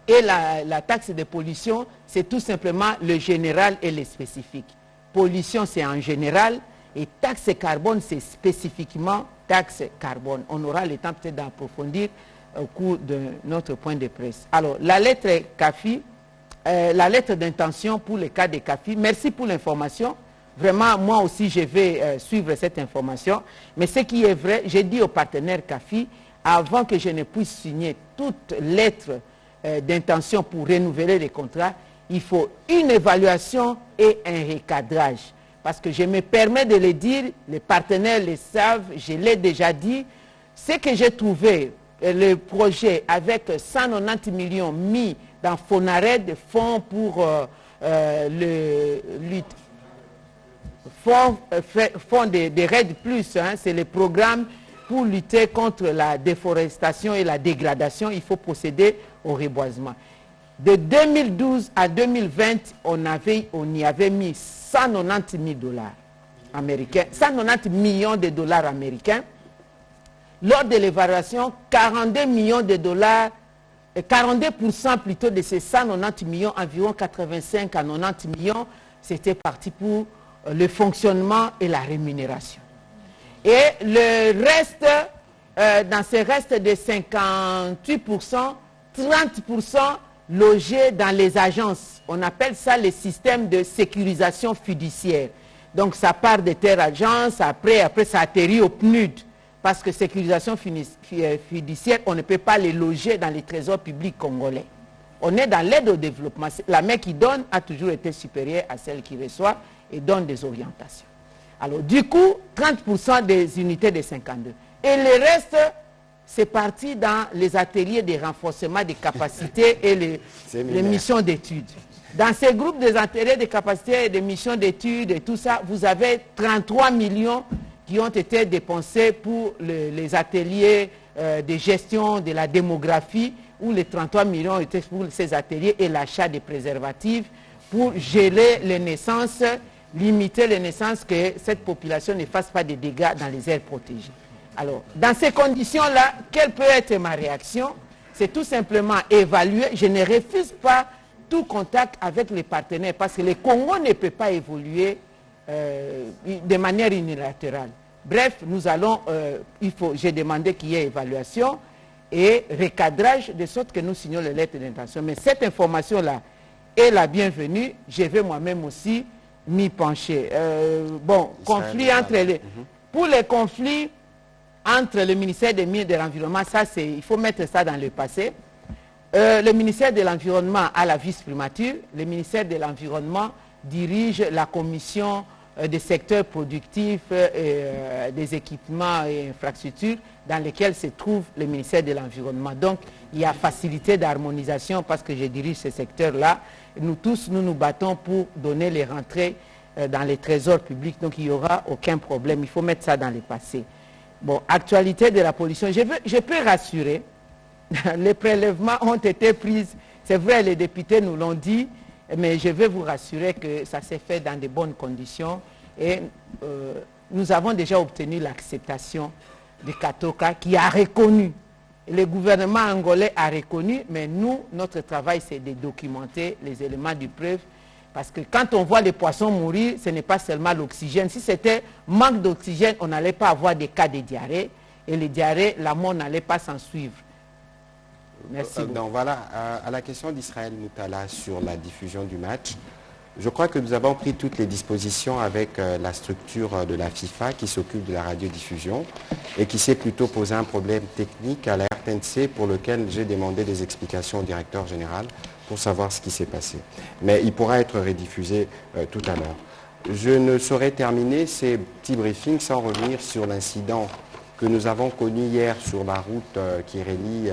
et la taxe de pollution, c'est tout simplement le général et le spécifique. Pollution, c'est en général, et taxe carbone, c'est spécifiquement taxe carbone. On aura le temps peut-être d'approfondir au cours de notre point de presse. Alors, la lettre CAFI, la lettre d'intention pour le cas de CAFI, merci pour l'information. Vraiment, moi aussi, je vais suivre cette information. Mais ce qui est vrai, j'ai dit aux partenaires CAFI, avant que je ne puisse signer toute lettre d'intention pour renouveler les contrats, il faut une évaluation et un recadrage. Parce que je me permets de le dire, les partenaires le savent, je l'ai déjà dit, ce que j'ai trouvé, le projet avec 190 millions mis dans FONARED, fonds pour fonds de RED+, hein, c'est le programme pour lutter contre la déforestation et la dégradation. Il faut procéder au reboisement. De 2012 à 2020, on y avait mis 190 000 $ américains, 190 millions de dollars américains. Lors de l'évaluation, 42 millions de dollars, 42% plutôt de ces 190 millions, environ 85 à 90 millions, c'était parti pour le fonctionnement et la rémunération. Et le reste, dans ces restes de 58%, 30% logés dans les agences. On appelle ça le système de sécurisation fiduciaire. Donc ça part des terres agences, après ça atterrit au PNUD. Parce que sécurisation fiduciaire, on ne peut pas les loger dans les trésors publics congolais. On est dans l'aide au développement. La main qui donne a toujours été supérieure à celle qui reçoit et donne des orientations. Alors du coup, 30% des unités de 52. Et le reste, c'est parti dans les ateliers de renforcement des capacités et les missions d'études. Dans ces groupes des ateliers de capacités et des missions d'études et tout ça, vous avez 33 millions qui ont été dépensés pour les ateliers de gestion de la démographie, où les 33 millions étaient pour ces ateliers et l'achat des préservatifs pour geler les naissances, limiter les naissances, que cette population ne fasse pas de dégâts dans les aires protégées. Alors, dans ces conditions-là, quelle peut être ma réaction? C'est tout simplement évaluer. Je ne refuse pas tout contact avec les partenaires parce que le Congo ne peut pas évoluer de manière unilatérale. Bref, nous allons, j'ai demandé qu'il y ait évaluation et recadrage de sorte que nous signons les lettres d'intention. Mais cette information-là est la bienvenue. Je vais moi-même aussi m'y pencher. Conflit entre les... Pour les conflits entre le ministère des Mines et de l'Environnement, il faut mettre ça dans le passé. Le ministère de l'Environnement a la vice-primature. Le ministère de l'Environnement dirige la commission des secteurs productifs, des équipements et infrastructures dans lesquels se trouve le ministère de l'Environnement. Donc, il y a facilité d'harmonisation parce que je dirige ces secteurs-là. Nous tous, nous nous battons pour donner les rentrées dans les trésors publics. Donc, il n'y aura aucun problème. Il faut mettre ça dans le passé. Bon, actualité de la pollution. Je peux rassurer. Les prélèvements ont été pris. C'est vrai, les députés nous l'ont dit. Mais je vais vous rassurer que ça s'est fait dans de bonnes conditions et nous avons déjà obtenu l'acceptation de Katoka qui a reconnu. Le gouvernement angolais a reconnu, mais nous, notre travail, c'est de documenter les éléments de preuve parce que quand on voit les poissons mourir, ce n'est pas seulement l'oxygène. Si c'était manque d'oxygène, on n'allait pas avoir des cas de diarrhée et les diarrhées, la mort n'allait pas s'en suivre. Merci beaucoup. Donc voilà, à la question d'Israël Moutala sur la diffusion du match, je crois que nous avons pris toutes les dispositions avec la structure de la FIFA qui s'occupe de la radiodiffusion et qui s'est plutôt posé un problème technique à la RTNC pour lequel j'ai demandé des explications au directeur général pour savoir ce qui s'est passé. Mais il pourra être rediffusé tout à l'heure. Je ne saurais terminer ces petits briefings sans revenir sur l'incident que nous avons connu hier sur la route qui relie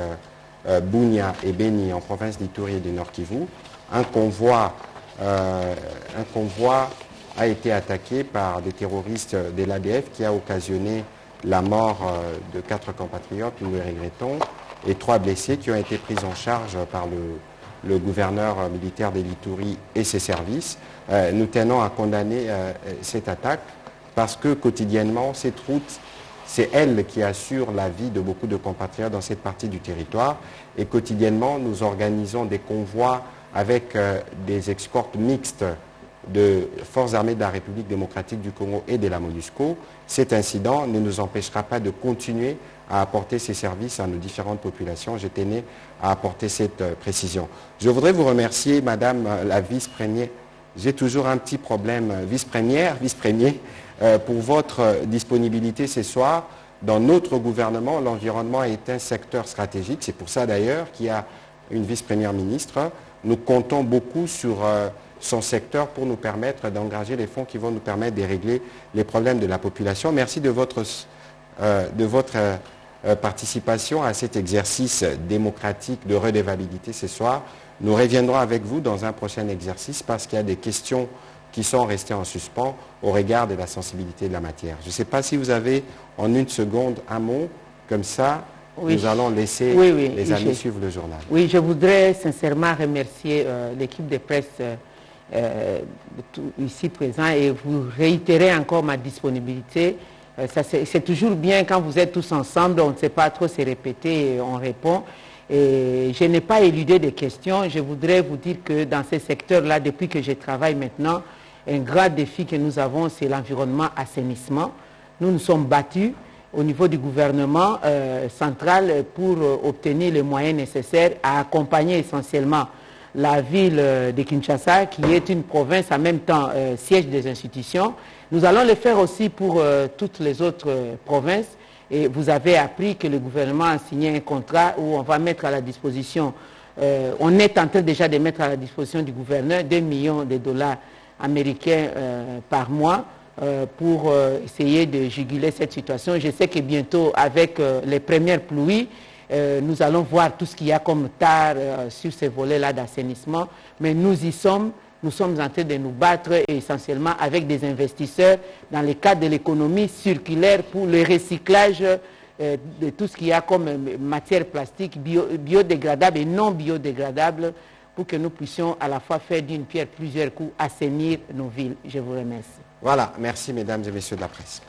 Bunia et Beni en province d'Ituri et du Nord Kivu. Un convoi a été attaqué par des terroristes de l'ADF qui a occasionné la mort de 4 compatriotes, nous le regrettons, et 3 blessés qui ont été pris en charge par le gouverneur militaire de l'Ituri et ses services. Nous tenons à condamner cette attaque parce que quotidiennement, cette route, c'est elle qui assure la vie de beaucoup de compatriotes dans cette partie du territoire. Et quotidiennement, nous organisons des convois avec des escortes mixtes de forces armées de la République démocratique du Congo et de la MONUSCO. Cet incident ne nous empêchera pas de continuer à apporter ces services à nos différentes populations. Je tenais à apporter cette précision. Je voudrais vous remercier, Madame la vice-première. J'ai toujours un petit problème, vice-première, vice-premier, pour votre disponibilité ce soir. Dans notre gouvernement, l'environnement est un secteur stratégique. C'est pour ça d'ailleurs qu'il y a une vice-première ministre. Nous comptons beaucoup sur son secteur pour nous permettre d'engager les fonds qui vont nous permettre de régler les problèmes de la population. Merci de votre participation à cet exercice démocratique de redevabilité ce soir. Nous reviendrons avec vous dans un prochain exercice parce qu'il y a des questions qui sont restées en suspens au regard de la sensibilité de la matière. Je ne sais pas si vous avez en une seconde un mot, comme ça, oui. Nous allons laisser les amis suivre le journal. Oui, je voudrais sincèrement remercier l'équipe de presse ici présent et vous réitérer encore ma disponibilité. C'est toujours bien quand vous êtes tous ensemble, on ne sait pas trop se répéter et on répond. Et je n'ai pas éludé des questions. Je voudrais vous dire que dans ces secteurs-là, depuis que je travaille maintenant, Un grand défi que nous avons, c'est l'environnement assainissement. Nous nous sommes battus au niveau du gouvernement central pour obtenir les moyens nécessaires à accompagner essentiellement la ville de Kinshasa, qui est une province en même temps siège des institutions. Nous allons le faire aussi pour toutes les autres provinces. Et vous avez appris que le gouvernement a signé un contrat où on va mettre à la disposition, on est en train déjà de mettre à la disposition du gouverneur 2 millions de dollars américains par mois pour essayer de juguler cette situation. Je sais que bientôt, avec les premières pluies, nous allons voir tout ce qu'il y a comme tard sur ces volets-là d'assainissement, mais nous y sommes. Nous sommes en train de nous battre essentiellement avec des investisseurs dans le cadre de l'économie circulaire pour le recyclage de tout ce qu'il y a comme matière plastique biodégradable et non biodégradable pour que nous puissions à la fois faire d'une pierre plusieurs coups, assainir nos villes. Je vous remercie. Voilà, merci mesdames et messieurs de la presse.